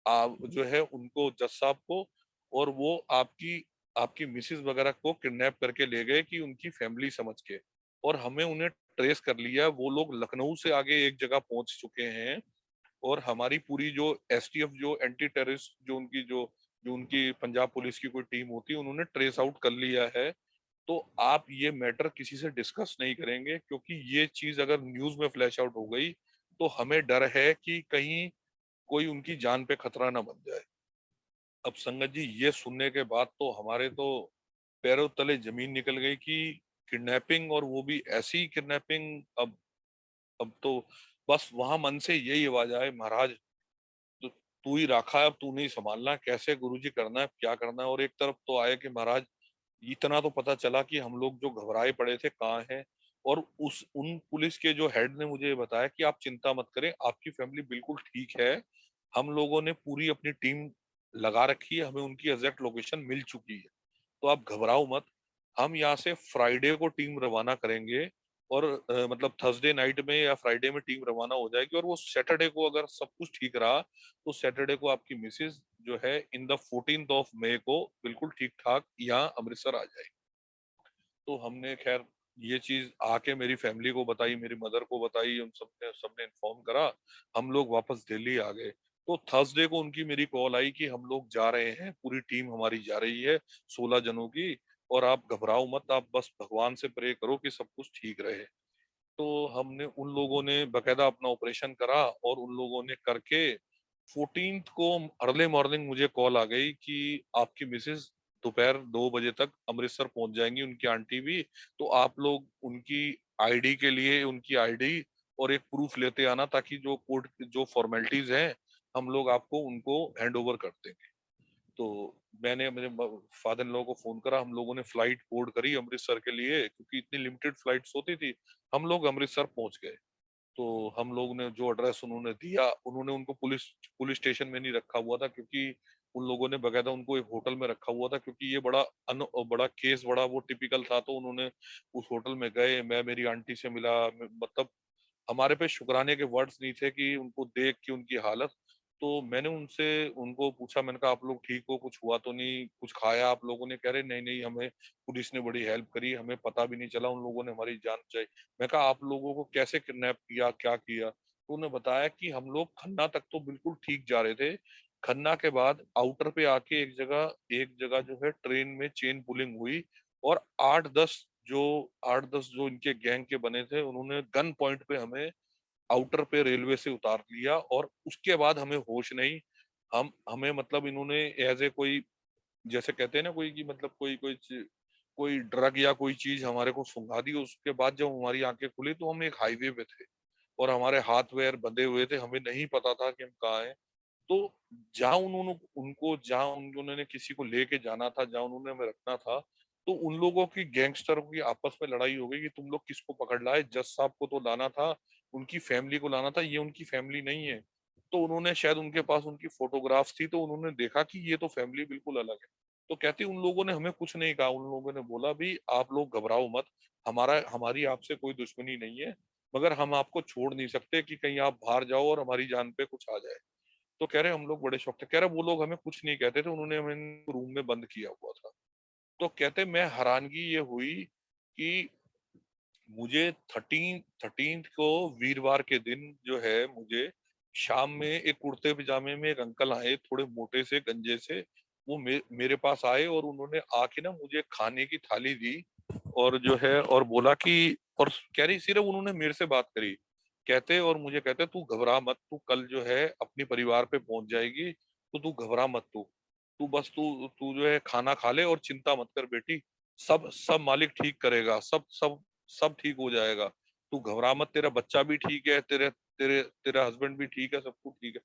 जो है उनको, जज साहब को और वो आपकी आपकी मिसिस वगैरह को किडनैप करके ले गए कि उनकी फैमिली समझ के। और हमें उन्हें ट्रेस कर लिया, वो लोग लखनऊ से आगे एक जगह पहुंच चुके हैं। और हमारी पूरी जो एसटीएफ, जो एंटी टेररिस्ट, जो उनकी जो जो उनकी पंजाब पुलिस की कोई टीम होती है, उन्होंने ट्रेस आउट कर लिया है। तो आप ये मैटर किसी से डिस्कस नहीं करेंगे, क्योंकि ये चीज अगर न्यूज में फ्लैश आउट हो गई तो हमें डर है कि कहीं कोई उनकी जान पे खतरा ना बन जाए। अब संगत जी ये सुनने के बाद तो हमारे तो पैरों तले जमीन निकल गई कि किडनैपिंग, और वो भी ऐसी किडनैपिंग। अब तो बस वहां मन से यही आवाज आए, महाराज तो तू ही रखा है, अब तू नहीं संभालना, कैसे गुरुजी करना है, क्या करना है। और एक तरफ तो आए कि महाराज इतना तो पता चला कि हम लोग जो घबराए पड़े थे कहाँ हैं। और उस उन पुलिस के जो हेड ने मुझे बताया कि आप चिंता मत करें, आपकी फैमिली बिल्कुल ठीक है, हम लोगों ने पूरी अपनी टीम लगा रखी है, हमें उनकी एग्जैक्ट लोकेशन मिल चुकी है, तो आप घबराओ मत। हम यहाँ से फ्राइडे को टीम रवाना करेंगे, और मतलब थर्सडे नाइट में या फ्राइडे में टीम रवाना हो जाएगी, और वो सैटरडे को अगर सब कुछ ठीक रहा तो सैटरडे को आपकी मिसेज जो है in the 14th of May को बिल्कुल ठीक ठाक यहाँ अमृतसर आ जाएगी। तो हमने खैर ये चीज आके मेरी फैमिली को बताई, मेरी मदर को बताई, उन सबने इन्फॉर्म करा। हम लोग वापस दिल्ली आ गए। तो थर्सडे को उनकी मेरी कॉल आई कि हम लोग जा रहे हैं, पूरी टीम हमारी जा रही है, 16 जनों की, और आप घबराओ मत, आप बस भगवान से प्रे करो कि सब कुछ ठीक रहे। तो हमने, उन लोगों ने बकायदा अपना ऑपरेशन करा, और उन लोगों ने करके 14th को अर्ली मॉर्निंग मुझे कॉल आ गई कि आपकी मिसेस दोपहर 2 बजे तक अमृतसर पहुंच जाएंगी, उनकी आंटी भी। तो आप लोग उनकी आईडी के लिए उनकी आईडी और एक प्रूफ लेते आना, ताकि जो कोर्ट जो फॉर्मेलिटीज हैं हम लोग आपको उनको हैंड ओवर कर देंगे। तो मैंने मेरे फादर इन लॉ को फोन करा, हम लोगों ने फ्लाइट बोर्ड करी अमृतसर के लिए, क्योंकि इतनी लिमिटेड फ्लाइट्स होती थी। हम लोग अमृतसर पहुंच गए। तो हम लोग ने जो एड्रेस उन्होंने दिया, उन्होंने उनको पुलिस पुलिस स्टेशन में नहीं रखा हुआ था, क्योंकि उन लोगों ने बकायदा उनको एक होटल में रखा हुआ था, क्योंकि ये बड़ा केस, बड़ा वो टिपिकल था। तो उन्होंने उस होटल में गए, मैं मेरी आंटी से मिला, मतलब हमारे पे शुक्राने के वर्ड्स नहीं थे कि उनको देख के उनकी हालत। तो मैंने उनसे उनको पूछा, मैंने कहा आप लोग ठीक हो, कुछ हुआ तो नहीं, कुछ खाया आप लोगों ने? कह रहे नहीं नहीं, हमें पुलिस ने बड़ी हेल्प करी, हमें पता भी नहीं चला, उन लोगों ने हमारी जान बचाई। मैं कहा आप लोगों को कैसे किडनैप किया, क्या किया? तो उन्होंने बताया कि हम लोग खन्ना तक तो बिल्कुल ठीक जा रहे थे, खन्ना के बाद आउटर पे आके एक जगह जो है ट्रेन में चेन पुलिंग हुई, और 8-10 जो इनके गैंग के बने थे, उन्होंने गन पॉइंट पे हमें आउटर पे रेलवे से उतार लिया, और उसके बाद हमें होश नहीं। हम हमें मतलब इन्होंने एज ए कोई, जैसे कहते हैं ना कोई, कि मतलब कोई ड्रग या कोई चीज हमारे को सुंघा दी। उसके बाद जब हमारी आंखें खुली तो हम एक हाईवे पे थे, और हमारे हाथ पैर बंधे हुए थे, हमें नहीं पता था कि हम कहाँ हैं। तो जहाँ उन्होंने किसी को लेके जाना था, जहाँ उन्होंने हमें रखना था, तो उन लोगों की, गैंगस्टरों की आपस में लड़ाई हो गई कि तुम लोग किसको पकड़ लाए, जज साहब को तो लाना था, उनकी फैमिली को लाना था, ये उनकी फैमिली नहीं है। तो उन्होंने शायद, उनके पास उनकी फोटोग्राफ्स थी, तो उन्होंने देखा कि ये तो फैमिली बिल्कुल अलग है। तो कहती उन लोगों ने हमें कुछ नहीं कहा, उन लोगों ने बोला भी आप लोग घबराओ मत, हमारी आपसे कोई दुश्मनी नहीं है, मगर हम आपको छोड़ नहीं सकते कि कहीं आप बाहर जाओ और हमारी जान पे कुछ आ जाए। तो कह रहे हम लोग बड़े शौक थे, कह रहे वो लोग हमें कुछ नहीं कहते थे, उन्होंने हमें रूम में बंद किया हुआ था। तो कहते मैं हैरानगी ये हुई कि मुझे 13 को वीरवार के दिन जो है, मुझे शाम में एक कुर्ते पजामे में एक अंकल आए, थोड़े मोटे से गंजे से, वो मेरे पास आए, और उन्होंने आके ना मुझे खाने की थाली दी, और जो है और बोला कि, और कह रही सिर्फ उन्होंने मेरे से बात करी, कहते और मुझे कहते तू घबरा मत, तू कल जो है अपनी परिवार पे पहुंच जाएगी, तो तू घबरा मत, तू तू बस तू तू जो है खाना खा ले और चिंता मत कर बेटी, सब सब मालिक ठीक करेगा, सब सब सब ठीक हो जाएगा, तू घबरा मत, तेरा बच्चा भी ठीक है, तेरे तेरे तेरा हस्बैंड भी ठीक है, सब कुछ ठीक है।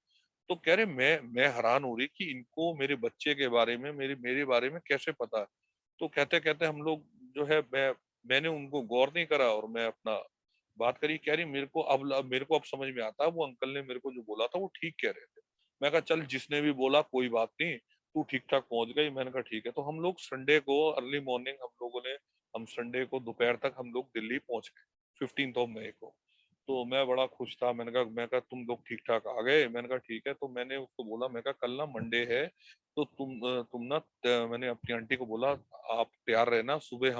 तो कह रहे मैं हैरान हो रही कि इनको मेरे बच्चे के बारे में, मेरे मेरे बारे में कैसे पता है। तो कहते कहते हम लोग जो है, मैंने उनको गौर नहीं करा, और मैं अपना बात करी। कह रही मेरे को अब समझ में आता है, वो अंकल ने मेरे को जो बोला था वो ठीक कह रहे थे। मैं कहा चल, जिसने भी बोला कोई बात नहीं, तू ठीक ठाक पहुंच गई। मैंने कहा ठीक है। तो हम लोग संडे को अर्ली मॉर्निंग, हम संडे को दोपहर तक हम लोग दिल्ली पहुंच गए, 15 मई को। तो मैं बड़ा खुश था। मैं कहा तुम लोग ठीक ठाक आ गए? मैंने कहा ठीक है। तो मैंने उसको बोला, मैं कहा कल ना मंडे है, तो तुम ना, मैंने अपनी आंटी को बोला आप तैयार रहना, सुबह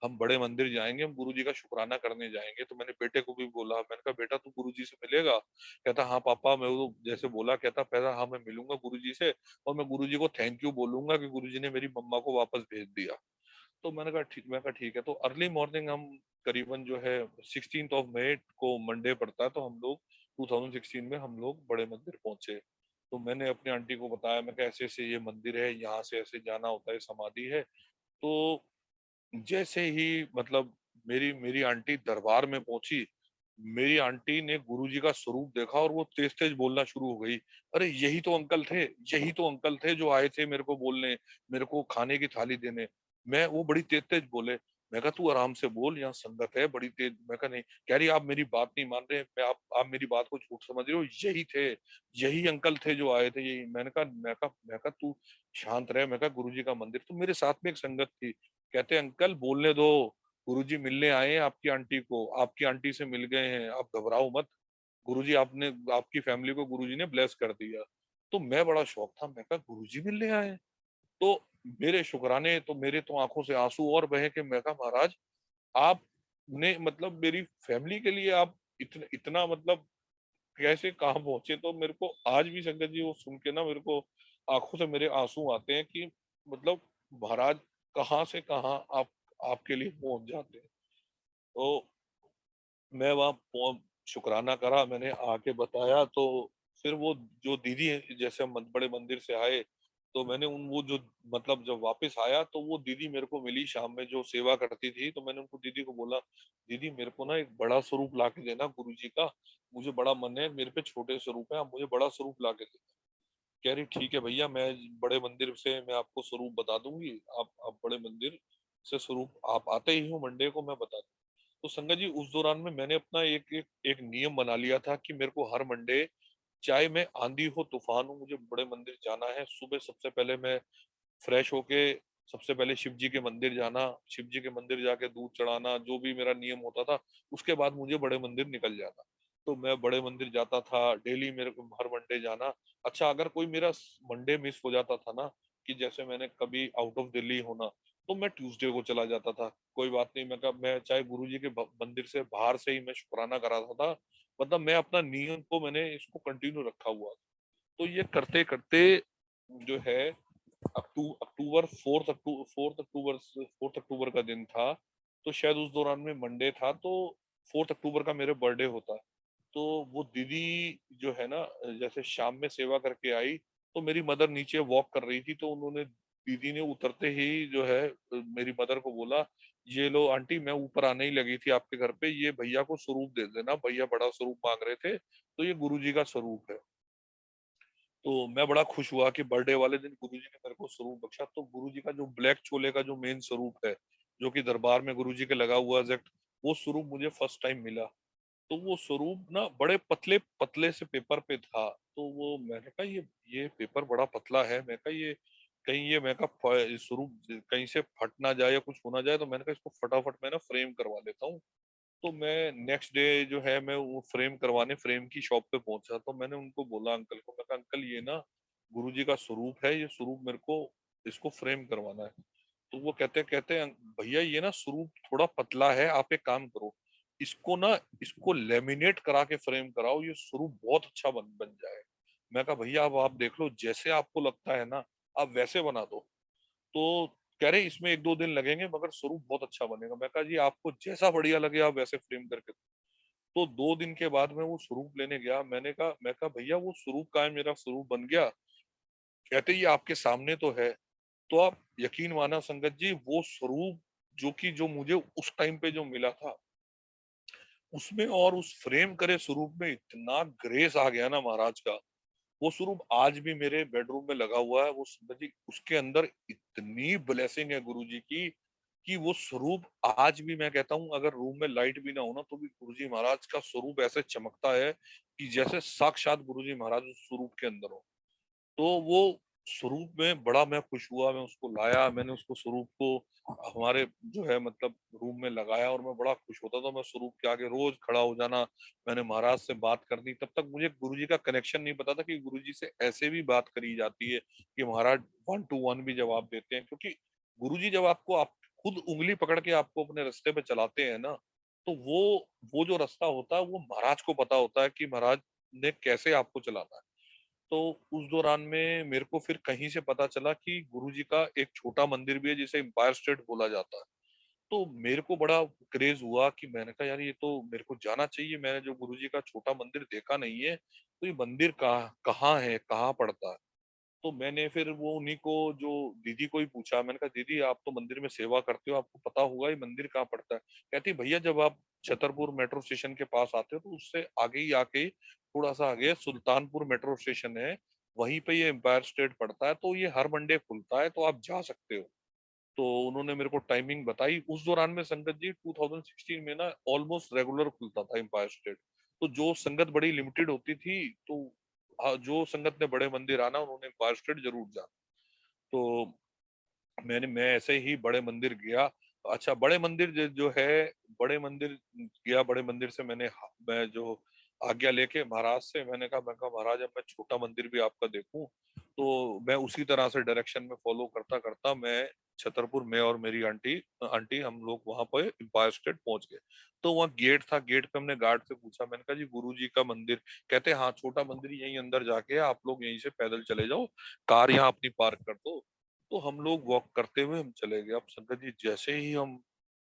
हम बड़े मंदिर जाएंगे, हम गुरुजी का शुक्राना करने जाएंगे। तो मैंने बेटे को भी बोला, मैंने कहा बेटा तू गुरुजी से मिलेगा? कहता हाँ पापा, मैं वो जैसे बोला, कहता पहला हाँ मैं मिलूंगा गुरुजी से, और मैं गुरुजी को थैंक यू बोलूंगा कि गुरुजी ने मेरी मम्मा को वापस भेज दिया। तो मैंने कहा ठीक है। तो अर्ली मॉर्निंग हम करीबन जो है 16 मई को मंडे पड़ता है, तो हम लोग 2016 में हम लोग बड़े मंदिर पहुंचे। तो मैंने अपनी आंटी को बताया, मैं कहा ऐसे ऐसे ये मंदिर है, यहाँ से ऐसे जाना होता है, समाधि है। तो जैसे ही मतलब मेरी मेरी आंटी दरबार में पहुंची, मेरी आंटी ने गुरुजी का स्वरूप देखा, और वो तेज तेज बोलना शुरू हो गई, अरे यही तो अंकल थे, यही तो अंकल थे जो आए थे मेरे को बोलने, मेरे को खाने की थाली देने। मैं वो बड़ी तेज तेज बोले। मैं कहा तू आराम से बोल, यहाँ संगत है बड़ी तेज। मैं कहा नहीं। कह रही आप मेरी बात नहीं मान रहे, आप मेरी बात को झूठ समझ रहे हो, यही थे, यही अंकल थे जो आए थे, यही। मैं कहा तू शांत रहे। मैं कहा गुरुजी का मंदिर, तो मेरे साथ में एक संगत थी। कहते अंकल बोलने दो, गुरुजी मिलने आए हैं आपकी आंटी को, आपकी आंटी से मिल गए हैं, आप घबराओ मत, गुरुजी आपने आपकी फैमिली को गुरुजी ने ब्लेस कर दिया। तो मैं बड़ा शौक था, मैं कहा गुरुजी मिलने आए हैं? तो मेरे शुक्राने, तो मेरे तो आंखों से आंसू और बहे कि मैं कहा महाराज, आपने मतलब मेरी फैमिली के लिए आप इतना इतना मतलब कैसे कहाँ पहुंचे? तो मेरे को आज भी संगत जी वो सुन के ना, मेरे को आंखों से मेरे आंसू आते हैं कि मतलब महाराज कहाँ से कहाँ आप आपके लिए पहुंच जाते हैं। तो मैं शुक्राना करा, मैंने आके बताया। तो फिर वो जो दीदी है, जैसे हम बड़े मंदिर से आए, तो मैंने उन वो जो मतलब जब वापस आया, तो वो दीदी मेरे को मिली शाम में, जो सेवा करती थी। तो मैंने उनको दीदी को बोला, दीदी मेरे को ना एक बड़ा स्वरूप ला के देना गुरु जी का, मुझे बड़ा मन है, मेरे पे छोटे स्वरूप है, आप मुझे बड़ा स्वरूप ला के देना। कह रही ठीक है भैया, मैं बड़े मंदिर से मैं आपको स्वरूप बता दूंगी, आप बड़े मंदिर से स्वरूप आप आते ही हो मंडे को, मैं बता दूंगी। तो संगत जी उस दौरान में मैंने अपना एक नियम बना लिया था कि मेरे को हर मंडे, चाहे मैं आंधी हो तूफान हो, मुझे बड़े मंदिर जाना है। सुबह सबसे पहले मैं फ्रेश होके सबसे पहले शिव जी के मंदिर जाना, शिव जी के मंदिर जाके दूध चढ़ाना, जो भी मेरा नियम होता था। उसके बाद मुझे बड़े मंदिर निकल जाना। तो मैं बड़े मंदिर जाता था डेली, मेरे को हर मंडे जाना। अच्छा, अगर कोई मेरा मंडे मिस हो जाता था ना, कि जैसे मैंने कभी आउट ऑफ दिल्ली होना, तो मैं ट्यूसडे को चला जाता था। कोई बात नहीं, मैं कहा मैं चाहे गुरुजी के मंदिर से बाहर से ही मैं शुक्राना कराता था। मतलब मैं अपना नियम को मैंने इसको कंटिन्यू रखा हुआ। तो ये करते करते जो है अक्टूबर 4 अक्टूबर का दिन था। तो शायद उस दौरान में मंडे था, तो 4 अक्टूबर का मेरे बर्थडे होता। तो वो दीदी जो है ना, जैसे शाम में सेवा करके आई, तो मेरी मदर नीचे वॉक कर रही थी, तो उन्होंने दीदी ने उतरते ही जो है मेरी मदर को बोला, ये लो आंटी, मैं ऊपर आने ही लगी थी आपके घर पे, ये भैया को स्वरूप दे देना, भैया बड़ा स्वरूप मांग रहे थे, तो ये गुरुजी का स्वरूप है। तो मैं बड़ा खुश हुआ कि बर्थडे वाले दिन गुरुजी ने मेरे को स्वरूप बख्शा। तो गुरुजी का जो ब्लैक चोले का जो मेन स्वरूप है, जो कि दरबार में गुरुजी के लगा हुआ एग्जैक्ट, वो स्वरूप मुझे फर्स्ट टाइम मिला। तो वो स्वरूप ना बड़े पतले पतले से पेपर पे था। तो वो मैंने कहा ये पेपर बड़ा पतला है, मैं कहा ये कहीं ये मैं कहा स्वरूप कहीं से फट ना जाए या कुछ होना जाए, तो मैंने कहा इसको फटाफट मैं ना फ्रेम करवा लेता हूँ। तो मैं नेक्स्ट डे जो है मैं वो फ्रेम करवाने फ्रेम की शॉप पे पहुंचा। तो मैंने उनको बोला अंकल को, मैं कहा अंकल ये ना गुरुजी का स्वरूप है, ये स्वरूप मेरे को इसको फ्रेम करवाना है। तो वो कहते कहते भैया ये ना स्वरूप थोड़ा पतला है, आप एक काम करो, इसको ना इसको लेमिनेट करा के फ्रेम कराओ, ये स्वरूप बहुत अच्छा बन बन जाए। मैं कहा भैया अब आप देख लो, जैसे आपको लगता है ना आप वैसे बना दो। तो कह रहे इसमें 1-2 दिन लगेंगे, मगर स्वरूप बहुत अच्छा बनेगा। मैं कहा जी आपको जैसा बढ़िया लगे आप वैसे फ्रेम करके। तो 2 दिन के बाद मैं वो स्वरूप लेने गया। मैं कहा भैया वो स्वरूप का है, मेरा स्वरूप बन गया। कहते ये आपके सामने तो है। तो आप यकीन माना संगत जी, वो स्वरूप जो मुझे उस टाइम पे जो मिला था, उसमें और उस फ्रेम करे स्वरूप में इतना ग्रेस आ गया ना महाराज का। वो स्वरूप आज भी मेरे बेडरूम में लगा हुआ है। वो संगत जी उसके अंदर इतनी ब्लेसिंग है गुरु जी की, कि वो स्वरूप आज भी, मैं कहता हूँ अगर रूम में लाइट भी ना हो ना, तो भी गुरुजी महाराज का स्वरूप ऐसे चमकता है कि जैसे साक्षात गुरुजी महाराज उस स्वरूप के अंदर हो। तो वो स्वरूप में बड़ा मैं खुश हुआ, मैं उसको लाया, मैंने उसको स्वरूप को हमारे जो है मतलब रूम में लगाया, और मैं बड़ा खुश होता था। मैं स्वरूप के आगे रोज खड़ा हो जाना, मैंने महाराज से बात करनी। तब तक मुझे गुरुजी का कनेक्शन नहीं पता था कि गुरुजी से ऐसे भी बात करी जाती है, कि महाराज 1-to-1 भी जवाब देते हैं। क्योंकि गुरुजी जब आपको आप खुद उंगली पकड़ के आपको अपने रास्ते पे चलाते हैं ना, तो वो जो रास्ता होता है वो महाराज को पता होता है कि महाराज ने कैसे आपको चलाना है। तो उस दौरान में मेरे को फिर कहीं से पता चला कि गुरुजी का एक छोटा मंदिर भी है जिसे एम्पायर स्टेट बोला जाता है। तो मेरे को बड़ा क्रेज हुआ कि मैंने कहा यार ये तो मेरे को जाना चाहिए, मैंने जो गुरुजी का छोटा मंदिर देखा नहीं है, तो ये मंदिर कहाँ है, कहाँ पड़ता है। तो मैंने फिर वो उन्हीं को जो दीदी को ही पूछा। मैंने कहा दीदी आप तो मंदिर में सेवा करते हो, आपको पता होगा ये मंदिर कहाँ पड़ता है। कहती भैया जब आप छतरपुर मेट्रो स्टेशन के पास आते हो, तो उससे आगे ही आके थोड़ा सा आगे सुल्तानपुर मेट्रो स्टेशन है, वहीं पे ये एम्पायर स्टेट पड़ता है, तो ये हर मंडे खुलता है, तो आप जा सकते हो। तो उन्होंने मेरे को टाइमिंग बताई। उस दौरान में संगत जी 2016 में ना ऑलमोस्ट रेगुलर खुलता था एम्पायर स्टेट। तो जो संगत बड़ी लिमिटेड होती थी, तो जो संगत ने बड़े मंदिर आना उन्होंने एम्पायर स्टेट जरूर जाना। तो मैं ऐसे ही बड़े मंदिर गया। अच्छा, बड़े मंदिर जो है, बड़े मंदिर गया। बड़े मंदिर से मैं जो आज्ञा लेके महाराज से मैं कहा महाराज अब मैं छोटा मंदिर भी आपका देखूं। तो मैं उसी तरह से डायरेक्शन में फॉलो करता करता मैं छतरपुर में और मेरी आंटी आंटी हम लोग वहां पे एम्पायर स्टेट पहुंच गए। तो वहाँ गेट था, गेट पे हमने गार्ड से पूछा, मैंने कहा जी गुरु जी का मंदिर। कहते हाँ छोटा मंदिर यहीं अंदर जाके है, आप लोग यहीं से पैदल चले जाओ, कार यहाँ अपनी पार्क कर दो। तो हम लोग वॉक करते हुए हम चले गए। अब संगत जी जैसे ही हम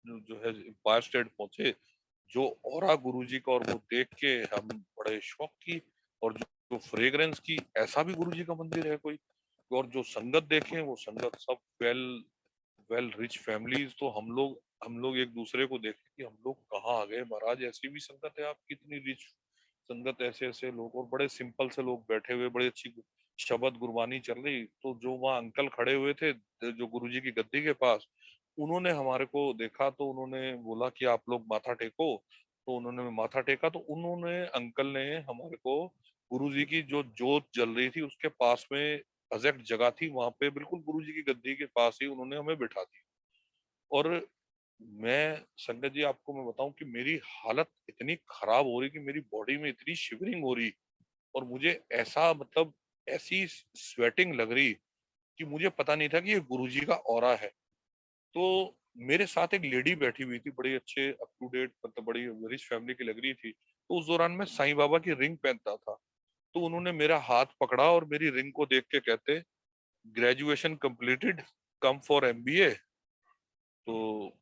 जो है एम्पायर स्टेट पहुंचे, जो ऑरा गुरुजी का, और वो देख के हम बड़े शौक की। और जो फ्रेग्रेंस की, ऐसा भी गुरुजी का मंदिर है कोई। और जो संगत देखे वो संगत सब वेल वेल रिच फैमिलीज। तो हम लोग एक दूसरे को देखे कि हम लोग कहाँ आ गए महाराज, ऐसी भी संगत है आप, कितनी रिच संगत, ऐसे ऐसे लोग, और बड़े सिंपल से लोग बैठे हुए, बड़ी अच्छी शबद गुरबानी चल रही। तो जो वहाँ अंकल खड़े हुए थे जो गुरुजी की गद्दी के पास, उन्होंने हमारे को देखा, तो उन्होंने बोला कि आप लोग माथा टेको। तो उन्होंने माथा टेका, तो उन्होंने अंकल ने हमारे को गुरुजी की जो जोत जल रही थी उसके पास में एग्जैक्ट जगह थी, वहां पे बिल्कुल गुरुजी की गद्दी के पास ही उन्होंने हमें बिठा दी। और मैं संगत जी आपको मैं बताऊं कि मेरी हालत इतनी खराब हो रही कि मेरी बॉडी में इतनी शिवरिंग हो रही, और मुझे ऐसा मतलब ऐसी स्वेटिंग लग रही कि मुझे पता नहीं था कि ये गुरुजी का ऑरा है। तो मेरे साथ एक लेडी बैठी हुई थी, बड़ी अच्छे अप टू डेट, मतलब बड़ी रिच फैमिली की लग रही थी। तो उस दौरान मैं साईं बाबा की रिंग पहनता था। तो उन्होंने मेरा हाथ पकड़ा और मेरी रिंग को देख के कहते, graduation completed, come for MBA. तो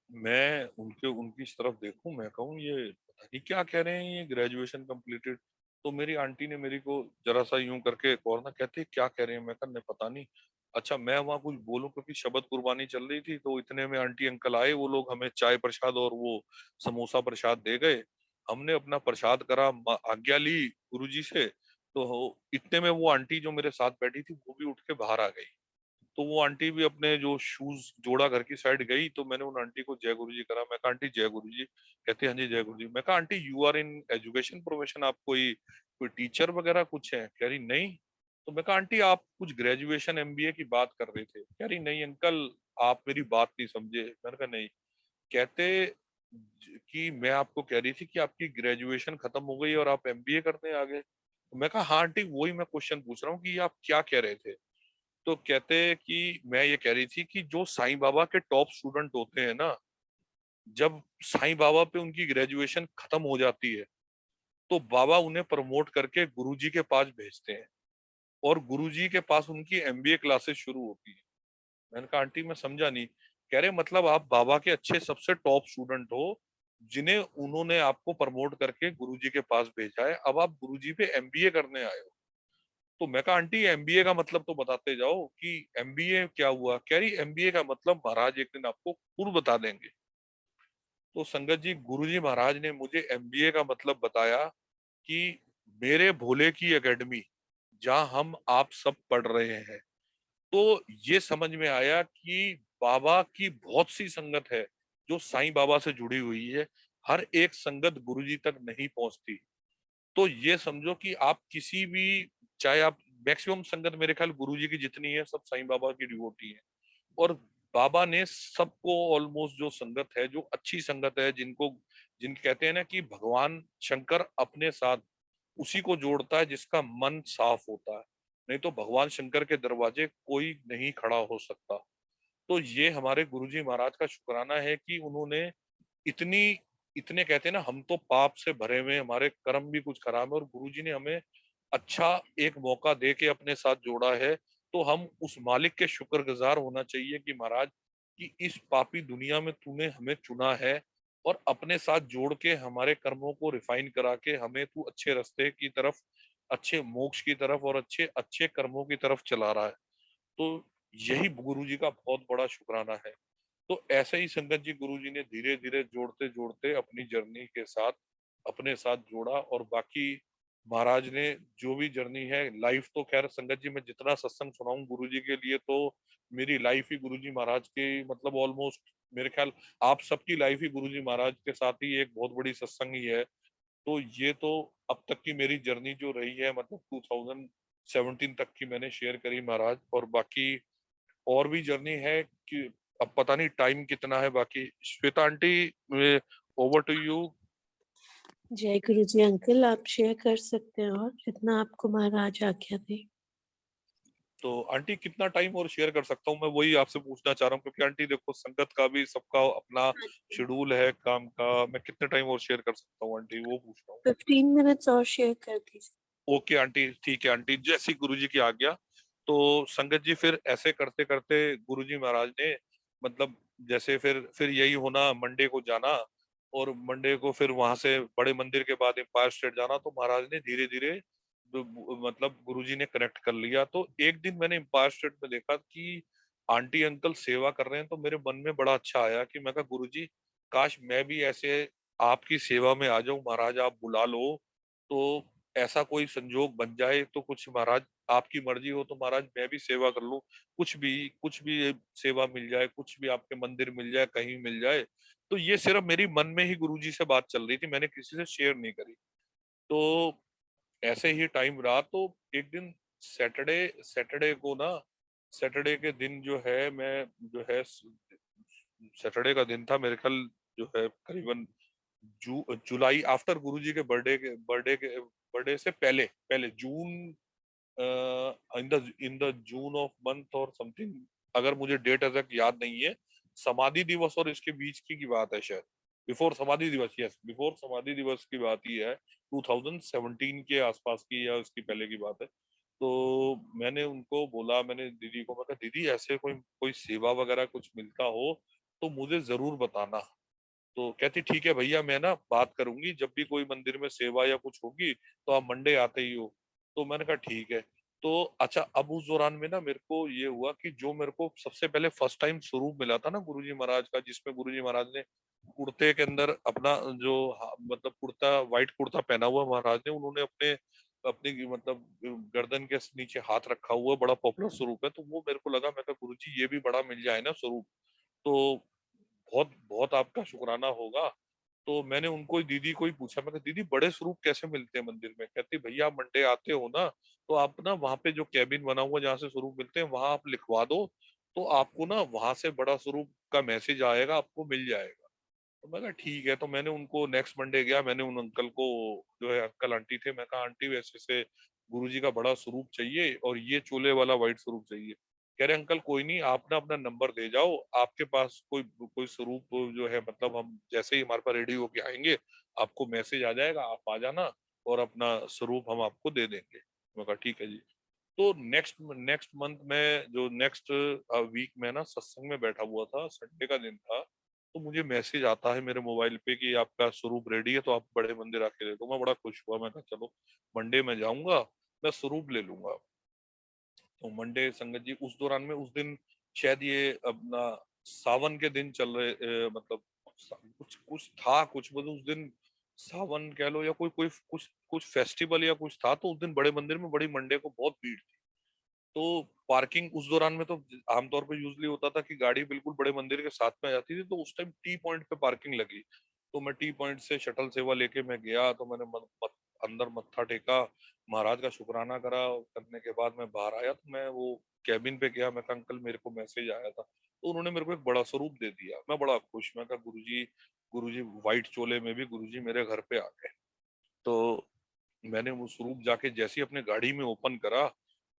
मैं उनके उनकी तरफ देखूं, मैं कहूँ ये पता नहीं क्या कह रहे हैं, ये ग्रेजुएशन कंप्लीटेड। तो मेरी आंटी ने मेरी को जरा सा यूं करके एक और ना, कहते क्या कह रहे हैं, मैं कहा नहीं पता नहीं। अच्छा मैं वहां कुछ बोलूं, क्योंकि शबद कुर्बानी चल रही थी। तो इतने में आंटी अंकल आए, वो लोग हमें चाय प्रसाद और वो समोसा प्रसाद दे गए। हमने अपना प्रसाद करा, आज्ञा ली गुरुजी से। तो इतने में वो आंटी जो मेरे साथ बैठी थी वो भी उठ के बाहर आ गई। तो वो आंटी भी अपने जो शूज जोड़ा घर की साइड गई। तो मैंने उन आंटी को जय गुरु जी करा। मैं कहा आंटी जय गुरु जी। कहती हाँ जी जय गुरु जी। मैं कहा aunty you are in education profession, आप कोई कोई टीचर वगैरह कुछ है? कह रही नहीं। तो मैं कहा आंटी आप कुछ ग्रेजुएशन एमबीए की बात कर रहे थे? कह रही नहीं अंकल, आप मेरी बात नहीं समझे। मैंने कहा नहीं। कहते कि मैं आपको कह रही थी कि आपकी ग्रेजुएशन खत्म हो गई और आप एमबीए करने आ गए। तो मैं कहा हाँ आंटी, वही मैं क्वेश्चन पूछ रहा हूँ कि आप क्या कह रहे थे। तो कहते कि मैं ये कह रही थी कि जो साईं बाबा के टॉप स्टूडेंट होते हैं ना, जब साईं बाबा पे उनकी ग्रेजुएशन खत्म हो जाती है तो बाबा उन्हें प्रमोट करके गुरुजी के पास भेजते हैं, और गुरुजी के पास उनकी एमबीए क्लासेस शुरू होती है। मैंने कहा आंटी मैं समझा नहीं। कह रहे मतलब आप बाबा के अच्छे सबसे टॉप स्टूडेंट हो, जिन्हें उन्होंने आपको प्रमोट करके गुरुजी के पास भेजा है, अब आप गुरुजी पे एमबीए करने आए हो। तो मैं कहा आंटी एमबीए का मतलब तो बताते जाओ कि एमबीए क्या हुआ। कह रही एमबीए का मतलब महाराज एक दिन आपको पूर्व बता देंगे। तो संगत जी गुरुजी महाराज ने मुझे एमबीए का मतलब बताया कि मेरे भोले की एकेडमी, जहां हम आप सब पढ़ रहे हैं। तो ये समझ में आया कि बाबा की बहुत सी संगत है जो साईं बाबा से जुड़ी हुई है। हर एक संगत गुरुजी तक नहीं पहुंचती। तो ये समझो कि आप किसी भी, चाहे आप, मैक्सिमम संगत मेरे ख्याल गुरुजी की जितनी है सब साईं बाबा की डिवोटी है। और बाबा ने सबको ऑलमोस्ट, जो संगत है, जो अच्छी संगत है, जिनको जिन कहते हैं ना कि भगवान शंकर अपने साथ उसी को जोड़ता है जिसका मन साफ होता है। नहीं तो भगवान शंकर के दरवाजे कोई नहीं खड़ा हो सकता। तो ये हमारे गुरुजी महाराज का शुक्राना है कि उन्होंने इतनी, इतने कहते हैं ना, हम तो पाप से भरे हुए, हमारे कर्म भी कुछ खराब है, और गुरुजी ने हमें अच्छा एक मौका दे के अपने साथ जोड़ा है। तो हम उस मालिक के शुक्रगुजार होना चाहिए कि महाराज, कि इस पापी दुनिया में तूने हमें चुना है, और अपने साथ जोड़ के हमारे कर्मों को रिफाइन करा के हमें तू अच्छे रास्ते की तरफ, अच्छे मोक्ष की तरफ और अच्छे अच्छे कर्मों की तरफ चला रहा है। तो यही गुरु जी का बहुत बड़ा शुक्राना है। तो ऐसे ही संगत जी गुरु जी ने धीरे धीरे जोड़ते जोड़ते अपनी जर्नी के साथ अपने साथ जोड़ा। और बाकी महाराज ने जो भी जर्नी है, लाइफ तो खैर संगत जी, मैं जितना सत्संग सुनाऊं गुरु जी के लिए, तो मेरी लाइफ ही गुरु जी महाराज के मतलब ऑलमोस्ट, मेरे ख्याल आप सबकी लाइफ ही गुरु जी महाराज के साथ ही एक बहुत बड़ी सत्संग ही है। तो ये तो अब तक की मेरी जर्नी जो रही है, मतलब 2017 तक की मैंने शेयर करी महाराज। और बाकी और भी जर्नी है कि अब पता नहीं टाइम कितना है बाकी। Shweta aunty, over to you. जय गुरु जी अंकल, आप शेयर कर सकते हैं और जितना आपको महाराज आज्ञा दे। तो आंटी कितना टाइम और शेयर कर सकता हूँ, मैं वही आपसे पूछना चाह रहा हूँ, क्योंकि आंटी देखो संगत का भी सबका अपना हाँ जी, शेड्यूल है काम का। मैं कितने टाइम और शेयर कर सकता हूँ आंटी, वो पूछ रहा हूँ। 15 मिनट्स और शेयर कर दीजिए। ओके आंटी, ठीक है आंटी, जैसी गुरुजी की आज्ञा। तो संगत जी फिर ऐसे करते करते गुरुजी महाराज ने, मतलब जैसे फिर यही होना, मंडे को जाना, और मंडे को फिर वहां से बड़े मंदिर के बाद एम्पायर स्टेट जाना। तो महाराज ने धीरे धीरे मतलब गुरुजी ने कनेक्ट कर लिया। तो एक दिन मैंने एम्पायर स्टेट में देखा कि आंटी अंकल सेवा कर रहे हैं। तो मेरे मन में बड़ा अच्छा आया कि मैं कहा गुरुजी, काश मैं भी ऐसे आपकी सेवा में आ जाऊं, महाराज आप बुला लो। तो ऐसा कोई संजोग बन जाए तो कुछ महाराज, आपकी मर्जी हो तो महाराज मैं भी सेवा कर लूं। कुछ भी सेवा मिल जाए, कुछ भी आपके मंदिर मिल जाए, कहीं मिल जाए। तो ये सिर्फ मेरी मन में ही गुरुजी से बात चल रही थी, मैंने किसी से शेयर नहीं करी। तो ऐसे ही टाइम रहा। तो एक दिन सैटरडे सैटरडे को ना, सैटरडे के दिन जो है मैं, जो है सैटरडे का दिन था मेरे ख्याल, जो है करीबन जुलाई, आफ्टर गुरुजी के बर्थडे से पहले पहले June, in the June of month और समथिंग, अगर मुझे डेट एग्जैक्ट याद नहीं है, समाधि दिवस और इसके बीच की बात है शायद। बिफोर समाधि दिवस, यस, बिफोर समाधि दिवस की बात ही है, 2017 के आसपास की या उसकी पहले की बात है। तो मैंने उनको बोला, मैंने दीदी को, मैं कहा दीदी ऐसे कोई कोई सेवा वगैरह कुछ मिलता हो तो मुझे जरूर बताना। तो कहती ठीक है भैया, मैं ना बात करूंगी, जब भी कोई मंदिर में सेवा या कुछ होगी तो आप मंडे आते ही हो। तो मैंने कहा ठीक है। तो अच्छा, अब उस दौरान में ना मेरे को ये हुआ कि जो मेरे को सबसे पहले फर्स्ट टाइम स्वरूप मिला था ना गुरुजी महाराज का, जिसमें गुरुजी महाराज ने कुर्ते के अंदर अपना जो मतलब कुर्ता, व्हाइट कुर्ता पहना हुआ महाराज ने, उन्होंने अपने अपनी मतलब गर्दन के नीचे हाथ रखा हुआ, बड़ा पॉपुलर स्वरूप है। तो वो मेरे को लगा, मैं कहा गुरुजी ये भी बड़ा मिल जाए ना स्वरूप, तो बहुत बहुत आपका शुक्राना होगा। तो मैंने उनको ही, दीदी को ही पूछा, मैं कहा दीदी बड़े स्वरूप कैसे मिलते हैं मंदिर में? कहती भैया आप मंडे आते हो ना, तो आप ना वहाँ पे जो कैबिन बना हुआ जहाँ से स्वरूप मिलते हैं, वहां आप लिखवा दो, तो आपको ना वहां से बड़ा स्वरूप का मैसेज आएगा, आपको मिल जाएगा। तो मैं कहा ठीक है। तो मैंने उनको नेक्स्ट मंडे गया, मैंने उन अंकल को, जो है अंकल आंटी थे, मैं कहा आंटी वैसे से गुरुजी का बड़ा स्वरूप चाहिए और ये चोले वाला व्हाइट स्वरूप चाहिए। कह रहे अंकल कोई नहीं, आप ना अपना नंबर दे जाओ, आपके पास कोई कोई स्वरूप जो है, मतलब हम जैसे ही हमारे पास रेडी होके आएंगे, आपको मैसेज आ जाएगा, आप आ जाना और अपना स्वरूप हम आपको दे देंगे। मैं कहा ठीक है जी। तो नेक्स्ट नेक्स्ट मंथ में, जो नेक्स्ट वीक में ना सत्संग में बैठा हुआ था, संडे का दिन था, तो मुझे मैसेज आता है मेरे मोबाइल पे कि आपका स्वरूप रेडी है, तो आप बड़े मंदिर आके ले लो। मैं बड़ा खुश हुआ, मैं कहा चलो मंडे में जाऊंगा, मैं स्वरूप ले लूंगा। तो मंडे संगत जी, उस दौरान में, उस दिन शायद ये अपना सावन के दिन चल रहे, मतलब कुछ कुछ था, कुछ मतलब उस दिन सावन कह लो या कोई कोई कुछ कुछ फेस्टिवल या कुछ था, तो उस दिन बड़े मंदिर में बड़ी मंडे को बहुत भीड़ थी। तो पार्किंग उस दौरान में तो आमतौर पे यूजली होता था कि गाड़ी बिल्कुल बड़े मंदिर के साथ में आ जाती थी, तो उस टाइम टी पॉइंट पे पार्किंग लगी। तो मैं टी पॉइंट से शटल सेवा लेके मैं गया, तो मैंने अंदर मत्था टेका, महाराज का शुक्राना करा, करने के बाद मैं बाहर आया, तो मैं वो कैबिन पे गया, मैं कहा अंकल मेरे को मैसेज आया था। तो उन्होंने मेरे को एक बड़ा स्वरूप दे दिया, मैं बड़ा खुश, मैं कहा गुरुजी, गुरुजी व्हाइट चोले में भी गुरुजी मेरे घर पे आ गए। तो मैंने वो स्वरूप जाके जैसे ही अपने गाड़ी में ओपन करा,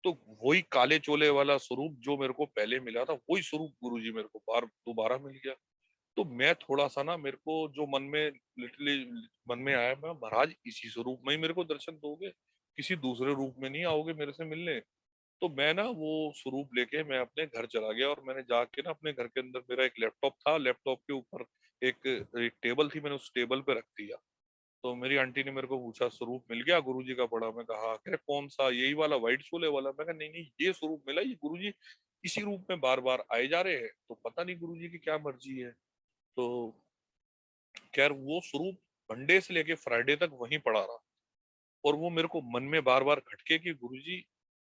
तो वही काले चोले वाला स्वरूप जो मेरे को पहले मिला था, वही स्वरूप गुरुजी मेरे को बार दोबारा मिल गया। तो मैं थोड़ा सा ना, मेरे को जो मन में लिटरली मन में आया, मैं महाराज इसी स्वरूप में ही मेरे को दर्शन दोगे, किसी दूसरे रूप में नहीं आओगे मेरे से मिलने? तो मैं ना वो स्वरूप लेके मैं अपने घर चला गया, और मैंने जाके ना अपने घर के अंदर, मेरा एक लैपटॉप था, लैपटॉप के ऊपर एक एक टेबल थी, मैंने उस टेबल पे रख दिया। तो मेरी आंटी ने मेरे को पूछा स्वरूप मिल गया गुरुजी का पड़ा? मैं कहा, कह रहे कौन सा, यही वाला व्हाइट छोले वाला? मैं कहा नहीं नहीं, ये स्वरूप मिला, ये गुरुजी इसी रूप में बार बार आए जा रहे हैं, तो पता नहीं गुरुजी की क्या मर्जी है। तो खैर वो स्वरूप मंडे से लेके फ्राइडे तक वहीं पड़ा रहा, और वो मेरे को मन में बार बार खटके कि गुरुजी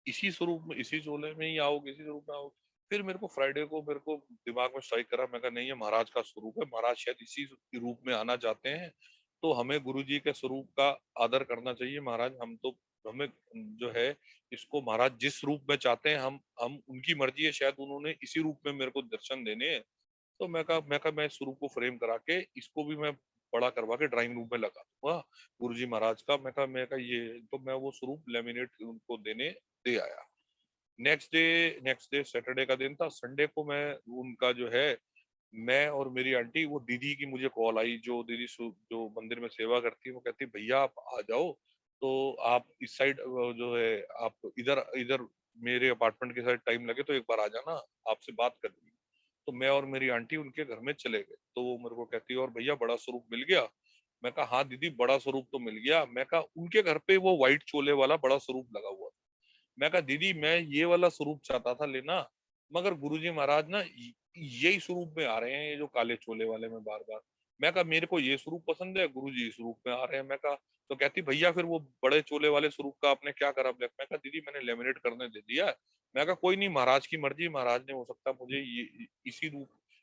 इसी स्वरूप में, इसी चोले में ही आओगे, इसी स्वरूप में आओगे। फिर मेरे को फ्राइडे को मेरे को दिमाग में स्ट्राइक करा, मैं कहा नहीं, ये महाराज का स्वरूप है, महाराज शायद इसी रूप में आना चाहते हैं, तो हमें गुरु जी के स्वरूप का आदर करना चाहिए। महाराज हम तो, हमें जो है इसको महाराज जिस रूप में चाहते हैं, हम उनकी मर्जी है, शायद उन्होंने इसी रूप में मेरे को दर्शन देने हैं। तो मैं इस स्वरूप को फ्रेम करा के इसको भी मैं बड़ा करवा के ड्राइंग रूम में लगा दूंगा गुरु जी महाराज का। मैं कहा ये, तो मैं वो स्वरूप लेमिनेट उनको देने दे आया। नेक्स्ट डे सैटरडे का दिन था, संडे को मैं उनका जो है, मैं और मेरी आंटी, वो दीदी की मुझे कॉल आई, जो दीदी जो मंदिर में सेवा करती है, वो कहती भैया आप आ जाओ, तो आप इस साइड जो है, आप इधर इधर मेरे अपार्टमेंट के साइड टाइम लगे तो एक बार आ जाना, आपसे बात करनी। तो मैं और मेरी आंटी उनके घर में चले गए, तो वो मेरे को कहती है और भैया बड़ा स्वरूप मिल गया? मैं कहा हाँ दीदी, बड़ा स्वरूप तो मिल गया। मैं कहा उनके घर पे वो व्हाइट चोले वाला बड़ा स्वरूप लगा हुआ था। मैं कहा दीदी मैं ये वाला स्वरूप चाहता था लेना, मगर गुरुजी महाराज ना यही स्वरूप में आ रहे हैं, ये जो काले चोले वाले में बार बार। मैं कहा मेरे को ये स्वरूप पसंद है, गुरुजी इस स्वरूप में आ रहे हैं। मैं कहा, तो कहती भैया फिर वो बड़े चोले वाले स्वरूप का आपने क्या करा ब्लैक? मैं कहा दीदी मैंने लेमिनेट करने दे दिया है। मैं कहा कोई नहीं, महाराज की मर्जी, महाराज ने हो सकता है मुझे ये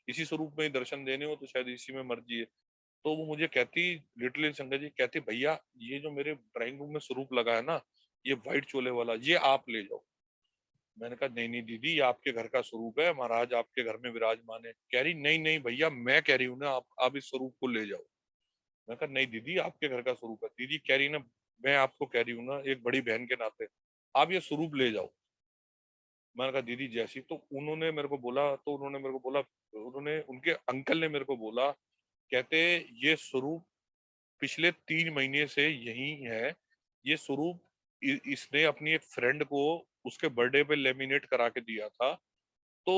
इसी स्वरूप में ही दर्शन देने हो, तो शायद इसी में मर्जी है। तो वो मुझे कहती, लिटरली संगत जी कहती भैया ये जो मेरे ड्राइंग रूम में स्वरूप लगा है ना, ये व्हाइट चोले वाला, ये आप ले जाओ। मैंने कहा नहीं नहीं दीदी, ये आपके घर का स्वरूप है, महाराज आपके घर में विराजमान है। कह रही नहीं नहीं भैया, मैं कह रही हूँ ना, आप इस स्वरूप को ले जाओ। मैं कहा नहीं दीदी, आपके घर का स्वरूप है। दीदी कह रही ना, मैं आपको कह रही हूँ ना एक बड़ी बहन के नाते, आप ये स्वरूप ले जाओ। मैंने कहा दीदी जैसी, तो उन्होंने मेरे को बोला, उन्होंने, उनके अंकल ने मेरे को बोला, कहते ये स्वरूप पिछले 3 महीने से यही है। ये स्वरूप इसने अपनी एक फ्रेंड को उसके बर्थडे पे लेमिनेट करा के दिया था। तो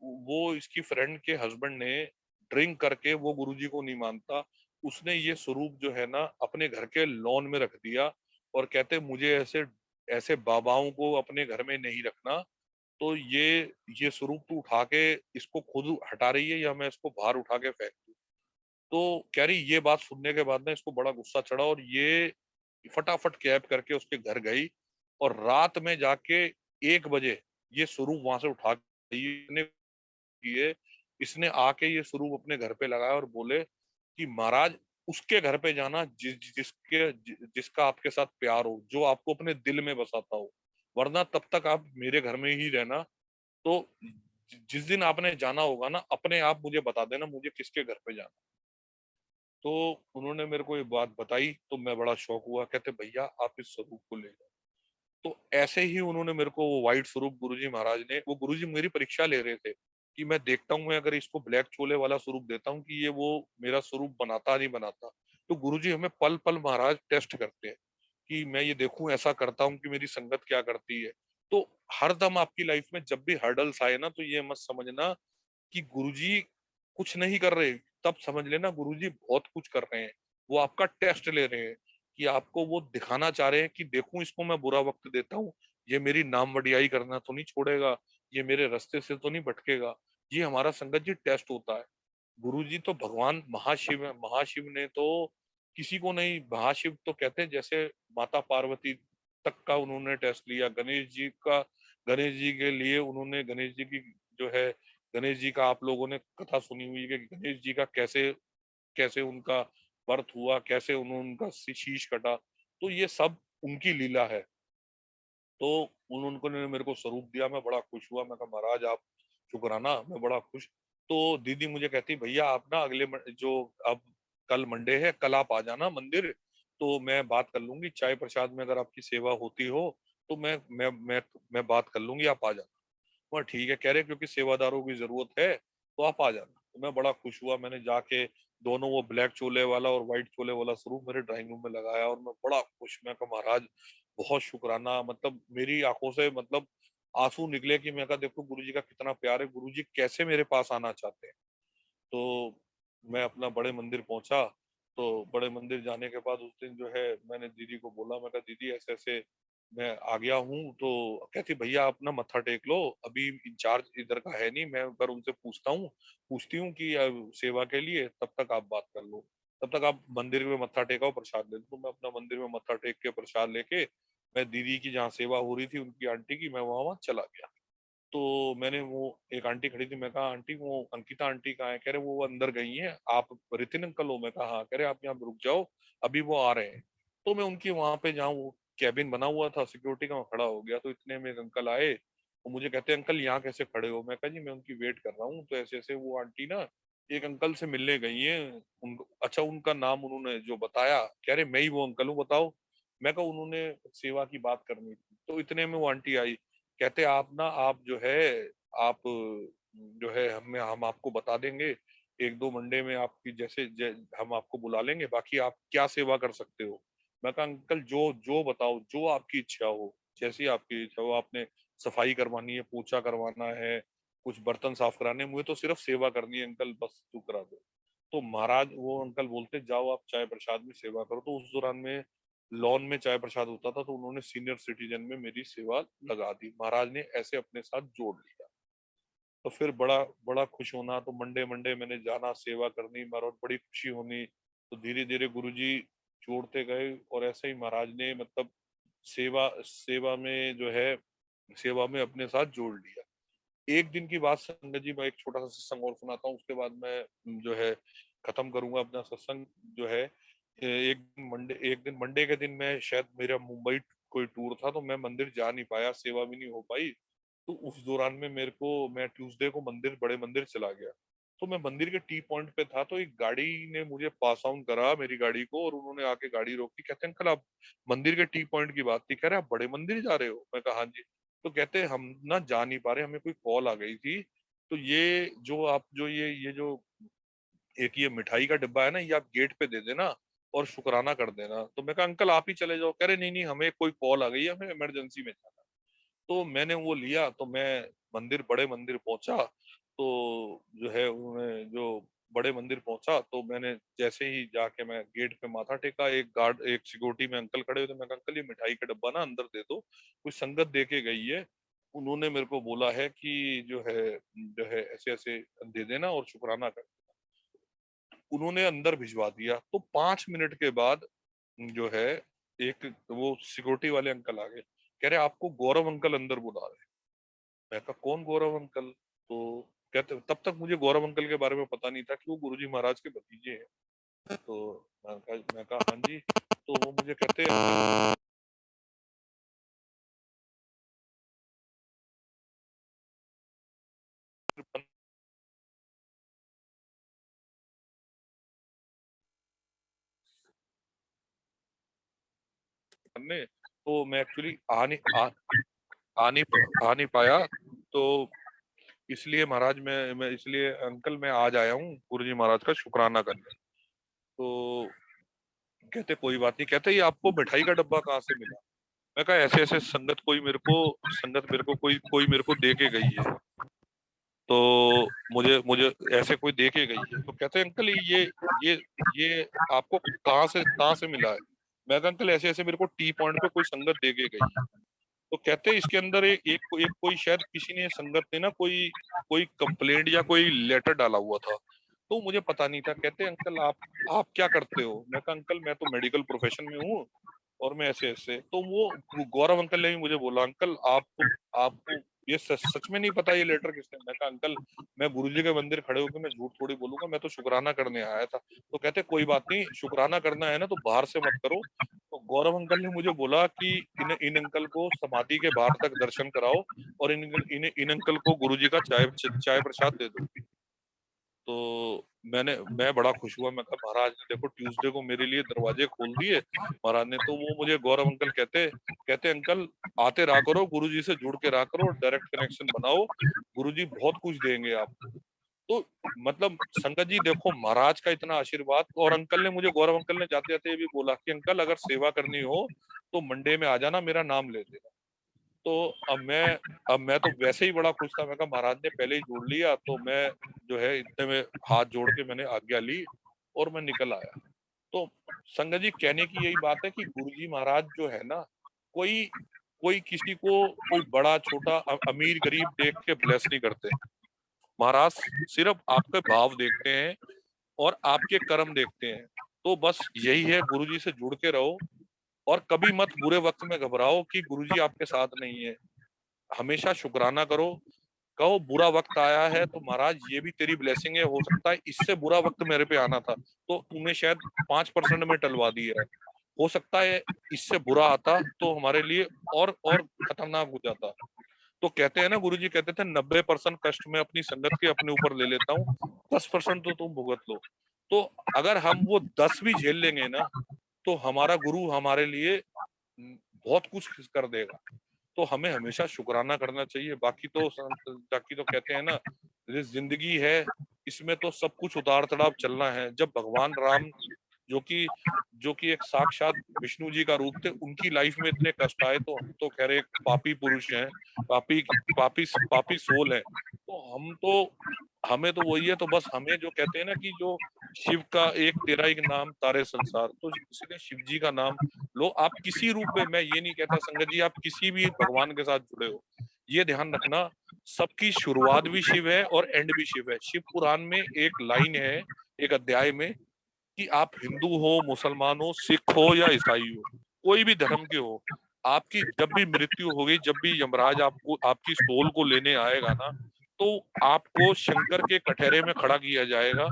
वो इसकी फ्रेंड के हस्बैंड ने ड्रिंक करके, वो गुरुजी को नहीं मानता, उसने ये स्वरूप जो है ना अपने घर के लॉन में रख दिया। और कहते मुझे ऐसे ऐसे बाबाओं को अपने घर में नहीं रखना। तो ये स्वरूप तू उठा के इसको खुद हटा रही है, या मैं इसको बाहर उठा के फेंक दूं? तो कह रही ये बात सुनने के बाद ना इसको बड़ा गुस्सा चढ़ा, और ये फटाफट कैब करके उसके घर गई। और रात में जाके 1 बजे ये स्वरूप वहां से उठा के किए, इसने आके ये स्वरूप अपने घर पे लगाया और बोले कि महाराज उसके घर पे जाना जिसका आपके साथ प्यार हो, जो आपको अपने दिल में बसाता हो, वरना तब तक आप मेरे घर में ही रहना। तो जिस दिन आपने जाना होगा ना, अपने आप मुझे बता देना मुझे किसके घर पे जाना। तो उन्होंने मेरे को ये बात बताई तो मैं बड़ा शौक हुआ। कहते भैया आप इस स्वरूप को ले जाओ। तो ऐसे ही उन्होंने मेरे को वो व्हाइट स्वरूप, गुरुजी महाराज ने, वो गुरुजी मेरी परीक्षा ले रहे थे कि मैं देखता हूँ, मैं अगर इसको ब्लैक चोले वाला स्वरूप देता हूँ कि ये वो मेरा स्वरूप बनाता नहीं बनाता। तो गुरुजी हमें पल पल महाराज टेस्ट करते हैं कि मैं ये देखूं ऐसा करता हूँ कि मेरी संगत क्या करती है। तो हर दम आपकी लाइफ में जब भी हर्डल्स आए ना, तो ये मत समझना कि गुरुजी कुछ नहीं कर रहे, तब समझ लेना गुरुजी बहुत कुछ कर रहे हैं। वो आपका टेस्ट ले रहे हैं, कि आपको वो दिखाना चाह रहे हैं कि देखूं इसको मैं बुरा वक्त देता हूँ, ये मेरी नाम वडियाई करना तो नहीं छोड़ेगा, ये मेरे रास्ते से तो नहीं भटकेगा। ये हमारा संगत जी टेस्ट होता है। गुरुजी तो भगवान महाशिव है। महाशिव ने तो किसी को नहीं, महाशिव तो कहते हैं जैसे माता पार्वती तक का उन्होंने टेस्ट लिया। गणेश जी के लिए उन्होंने, गणेश जी की जो है, गणेश जी का आप लोगों ने कथा सुनी हुई है कि गणेश जी का कैसे कैसे उनका बर्थ हुआ, कैसे उन्होंने उनका शीश कटा। तो ये सब उनकी लीला है। तो उन्होंने मेरे को स्वरूप दिया, मैं बड़ा खुश हुआ। मैं कहा महाराज आप शुक्राना, मैं बड़ा खुश। तो दीदी मुझे कहती भैया आप ना जो अब कल मंडे है, कल आप आ जाना मंदिर, तो मैं बात कर लूंगी चाय प्रसाद में, अगर आपकी सेवा होती हो तो मैं बात कर लूंगी, आप आ जाना। वहाँ ठीक है कह रहे, क्योंकि सेवादारों की जरूरत है तो आप आ जाना। तो मैं बड़ा खुश हुआ। मैंने जाके दोनों, वो ब्लैक चोले वाला और व्हाइट चोले वाला स्वरूप मेरे ड्राइंग रूम में लगाया, और मैं बड़ा खुश। मैं कहा महाराज बहुत शुक्राना, मतलब मेरी आंखों से मतलब आंसू निकले कि मैं कहा देखो गुरुजी का कितना प्यार है, गुरुजी कैसे मेरे पास आना चाहते हैं। तो मैं अपना बड़े मंदिर पहुंचा। तो बड़े मंदिर जाने के बाद उस दिन जो है मैंने दीदी को बोला, मैं कहा दीदी ऐसे ऐसे मैं आ गया हूँ। तो कहती भैया आप ना मत्था टेक लो, अभी इंचार्ज इधर का है नहीं, मैं अगर उनसे पूछती हूँ कि सेवा के लिए, तब तक आप बात कर लो, तब तक आप मंदिर में मत्था टेकाओ, प्रसाद ले लो। तो मैं अपना मंदिर में मत्था टेक के प्रसाद लेके, मैं दीदी की जहाँ सेवा हो रही थी उनकी आंटी की, मैं वहां चला गया। तो मैंने, वो एक आंटी खड़ी थी, मैं कहा आंटी वो अंकिता आंटी कहाँ है? कह रहे वो अंदर गई हैं। आप रितिन अंकल हो? मैं कहा हाँ। कह रहे आप यहाँ रुक जाओ, अभी वो आ रहे हैं। तो मैं उनकी वहां पे, जहाँ वो कैबिन बना हुआ था सिक्योरिटी का, मैं खड़ा हो गया। तो इतने में एक अंकल आए, वो मुझे कहते हैं अंकल यहाँ कैसे खड़े हो? मैं कहा जी मैं उनकी वेट कर रहा हूँ। तो ऐसे ऐसे वो आंटी ना एक अंकल से मिलने गई है। अच्छा उनका नाम उन्होंने जो बताया, कह रहे मैं ही वो अंकल हूँ, बताओ। मैं कहा उन्होंने सेवा की बात करनी थी। तो इतने में वो आंटी आई, कहते आप ना, आप जो है, आप जो है हम आपको बता देंगे, 1-2 मंडे में आपकी हम आपको बुला लेंगे, बाकी आप क्या सेवा कर सकते हो। मैं कहा अंकल जो जो बताओ, जो आपकी इच्छा हो, जैसी आपकी इच्छा हो। आपने सफाई करवानी है, पोछा करवाना है, कुछ बर्तन साफ कराने हैं, मुझे तो सिर्फ सेवा करनी है अंकल, बस तू करा दो। तो महाराज वो अंकल बोलते जाओ आप चाय प्रसाद में सेवा करो। तो उस दौरान में लॉन में चाय प्रसाद होता था, तो उन्होंने सीनियर सिटीजन में मेरी सेवा लगा दी। महाराज ने ऐसे अपने साथ जोड़ लिया। तो फिर बड़ा बड़ा खुश होना। तो मंडे मंडे मैंने जाना सेवा करनी, महाराज बड़ी खुशी होनी। तो धीरे धीरे गुरुजी जोड़ते गए, और ऐसे ही महाराज ने मतलब सेवा सेवा में जो है, सेवा में अपने साथ जोड़ लिया। एक दिन की बात संगत जी, मैं एक छोटा सा सत्संग और सुनाता हूँ, उसके बाद मैं जो है खत्म करूंगा अपना सत्संग। जो है एक दिन मंडे के दिन, मैं शायद मेरा मुंबई कोई टूर था तो मैं मंदिर जा नहीं पाया, सेवा भी नहीं हो पाई। तो उस दौरान में मैं ट्यूसडे को बड़े मंदिर चला गया। तो मैं मंदिर के टी पॉइंट पे था, तो एक गाड़ी ने मुझे पास ऑन करा, मेरी गाड़ी को, और उन्होंने आके गाड़ी रोकी। कहते हैं अंकल आप मंदिर के टी पॉइंट की बात थी, कह रहे आप बड़े मंदिर जा रहे हो? मैं कहा हाँ जी। तो कहते हम ना जा नहीं पा रहे, हमें कोई कॉल आ गई थी, तो ये जो आप जो ये जो एक ये मिठाई का डिब्बा है ना, ये आप गेट पे दे देना और शुक्राना कर देना। तो मैं कहा अंकल आप ही चले जाओ। कह रहे नहीं नहीं, हमें कोई कॉल आ गई है, हमें इमरजेंसी में जाना। तो मैंने वो लिया, तो मैं बड़े मंदिर पहुंचा। तो जो है उन्होंने जो बड़े मंदिर पहुंचा, तो मैंने जैसे ही जाके मैं गेट पे माथा टेका, एक सिक्योरिटी में अंकल खड़े हुए थे। मैं कहा अंकल ये मिठाई का डब्बा ना अंदर दे दो, कोई संगत दे के गई है। उन्होंने मेरे को बोला है कि जो है ऐसे ऐसे दे देना और शुक्राना कर। उन्होंने अंदर भिजवा दिया। तो 5 मिनट के बाद जो है एक वो सिक्योरिटी वाले अंकल आ गए, कह रहे आपको गौरव अंकल अंदर बुला रहे हैं। मैं कहा कौन गौरव अंकल? तो कहते तब तक मुझे गौरव अंकल के बारे में पता नहीं था कि वो गुरुजी महाराज के भतीजे हैं। तो मैं कहा हाँ जी। तो वो मुझे कहते अंकल ने, तो मैं एक्चुअली आ नहीं पाया। तो इसलिए महाराज मैं इसलिए अंकल मैं आज आया हूँ गुरुजी महाराज का शुक्राना करने। तो कहते कोई बात नहीं। कहते ये आपको मिठाई का डब्बा कहाँ से मिला? मैं कहा ऐसे ऐसे संगत मेरे को कोई मेरे को दे के गई है। तो मुझे मुझे ऐसे कोई दे के गई है। तो कहते हैं अंकल ये ये आपको कहाँ से मिला है? मैं कहा अंकल ऐसे ऐसे मेरे को टी पॉइंट पे कोई संगत दे के गई है। तो कहते हैं इसके अंदर एक कोई शायद किसी ने संगत ने ना कोई कोई कंप्लेंट या कोई लेटर डाला हुआ था, तो मुझे पता नहीं था। कहते हैं अंकल आप क्या करते हो? मैं कहा अंकल मैं तो मेडिकल प्रोफेशन में हूँ और मैं ऐसे ऐसे। तो वो गौरव अंकल ने भी मुझे बोला अंकल आपको ये सच में नहीं पता ये लेटर किसने? मैं कहा अंकल मैं गुरुजी के मंदिर खड़े होकर मैं झूठ थोड़ी बोलूंगा, मैं तो शुक्राना करने आया था। तो कहते कोई बात नहीं, शुक्राना करना है ना तो बाहर से मत करो। तो गौरव अंकल ने मुझे बोला कि इन अंकल को समाधि के बाहर तक दर्शन कराओ और इन अंकल को गुरुजी का चाय प्रसाद दे दो। तो मैं बड़ा खुश हुआ। मैं कहा महाराज ने देखो ट्यूसडे को मेरे लिए दरवाजे खोल दिए महाराज ने। तो वो मुझे गौरव अंकल कहते अंकल आते रहा करो, गुरुजी से जुड़ के रहा करो, डायरेक्ट कनेक्शन बनाओ, गुरुजी बहुत कुछ देंगे आपको। तो मतलब संगत जी देखो महाराज का इतना आशीर्वाद। और अंकल ने मुझे गौरव अंकल ने जाते जाते ये भी बोला कि अंकल अगर सेवा करनी हो तो मंडे में आ जाना, मेरा नाम ले देना। तो अब मैं तो वैसे ही बड़ा खुश था। मैं कहा महाराज ने पहले ही जोड़ लिया। तो मैं जो है इतने में हाथ जोड़ के मैंने आज्ञा ली और मैं निकल आया। तो संगत जी कहने की यही बात है कि गुरुजी महाराज जो है ना, कोई कोई किसी को कोई बड़ा छोटा अमीर गरीब देख के ब्लेस नहीं करते। महाराज सिर्फ आपके भाव देखते हैं और आपके कर्म देखते हैं। तो बस यही है, गुरुजी से जुड़ के रहो और कभी मत बुरे वक्त में घबराओ कि गुरुजी आपके साथ नहीं है। हमेशा शुक्राना करो, कहो बुरा वक्त आया है तो महाराज ये भी तेरी ब्लेसिंग है, हो सकता है इससे बुरा वक्त मेरे पे आना था तो तूने शायद 5% में टलवा दिया है, हो सकता है इससे बुरा आता तो हमारे लिए और खतरनाक हो जाता। तो कहते हैं ना गुरुजी कहते थे 90% कष्ट में अपनी संगत के अपने ऊपर ले लेता हूँ, 10% तो तुम भुगत लो। तो अगर हम वो 10 भी झेल लेंगे ना तो हमारा गुरु हमारे लिए बहुत कुछ कर देगा। तो हमें हमेशा शुक्राना करना चाहिए। बाकी तो कहते हैं ना ये जिंदगी है, इसमें तो सब कुछ उतार चढ़ाव चलना है। जब भगवान राम जो कि एक साक्षात विष्णु जी का रूप थे, उनकी लाइफ में इतने कष्ट आए तो हम तो खैर एक पापी पुरुष हैं, पापी पापी पापी सोल है। तो हमें तो वही है। तो बस हमें जो कहते हैं ना कि जो शिव का एक तेरा एक नाम तारे संसार, तो इसलिए शिव जी का नाम लो। आप किसी रूप में, मैं ये नहीं कहता संगत जी आप किसी भी भगवान के साथ जुड़े हो, ये ध्यान रखना सबकी शुरुआत भी शिव है और एंड भी शिव है। शिव पुराण में एक लाइन है, एक अध्याय में, कि आप हिंदू हो, मुसलमान हो, सिख हो या ईसाई हो, कोई भी धर्म के हो, आपकी जब भी मृत्यु होगी, जब भी यमराज आपको आपकी सोल को लेने आएगा ना, तो आपको शंकर के कटहरे में खड़ा किया जाएगा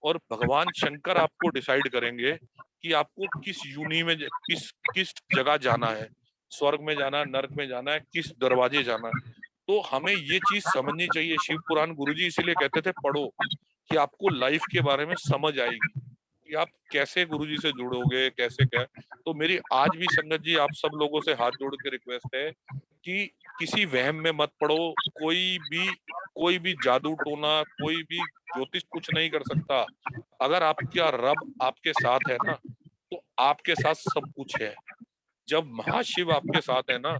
और भगवान शंकर आपको डिसाइड करेंगे कि आपको किस यूनि में किस किस जगह जाना है। स्वर्ग में जाना है, नरक में जाना है, किस दरवाजे जाना है। तो हमें ये चीज समझनी चाहिए। शिव पुराण गुरुजी इसीलिए कहते थे पढ़ो, कि आपको लाइफ के बारे में समझ आएगी कि आप कैसे गुरुजी से जुड़ोगे, कैसे क्या। तो मेरी आज भी संगत जी आप सब लोगों से हाथ जोड़ के रिक्वेस्ट है कि किसी वहम में मत पड़ो। कोई भी जादू टोना, कोई भी ज्योतिष कुछ नहीं कर सकता। अगर आपका रब आपके साथ है ना, तो आपके साथ सब कुछ है। जब महाशिव आपके साथ है ना,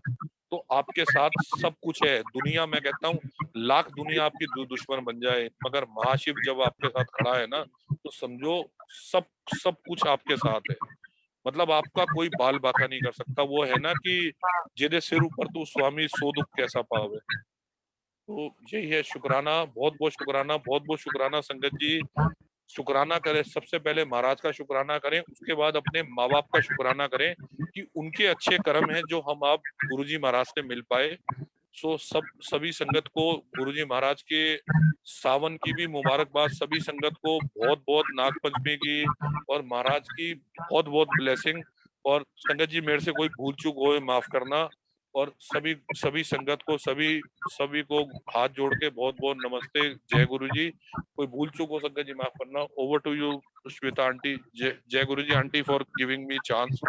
तो आपके साथ सब कुछ है। दुनिया, मैं कहता हूँ लाख दुनिया आपकी दुश्मन बन जाए, मगर महाशिव जब आपके साथ खड़ा है ना, तो समझो सब सब कुछ आपके साथ है। मतलब आपका कोई बाल बाका नहीं कर सकता। वो है ना कि जेदे सिर ऊपर तो स्वामी सो दुख कैसा पावे। तो यही है। शुक्राना, बहुत बहुत शुक्राना, बहुत बहुत शुक्राना संगत जी। शुक्राना करें, सबसे पहले महाराज का शुक्राना करें, उसके बाद अपने माँ बाप का शुक्राना करें कि उनके अच्छे कर्म हैं जो हम आप गुरुजी महाराज से मिल पाए। सो सभी संगत को गुरुजी महाराज के सावन की भी मुबारकबाद। सभी संगत को बहुत बहुत नागपंचमी की और महाराज की बहुत बहुत ब्लेसिंग। और संगत जी मेरे से कोई भूल चूक हो माफ करना। और सभी सभी संगत को, सभी सभी को हाथ जोड़ के बहुत बहुत नमस्ते, जय गुरु जी। कोई भूल चूक हो संगत जी माफ करना। Over to you Shweta aunty. जय जय गुरु जी aunty for giving me chance.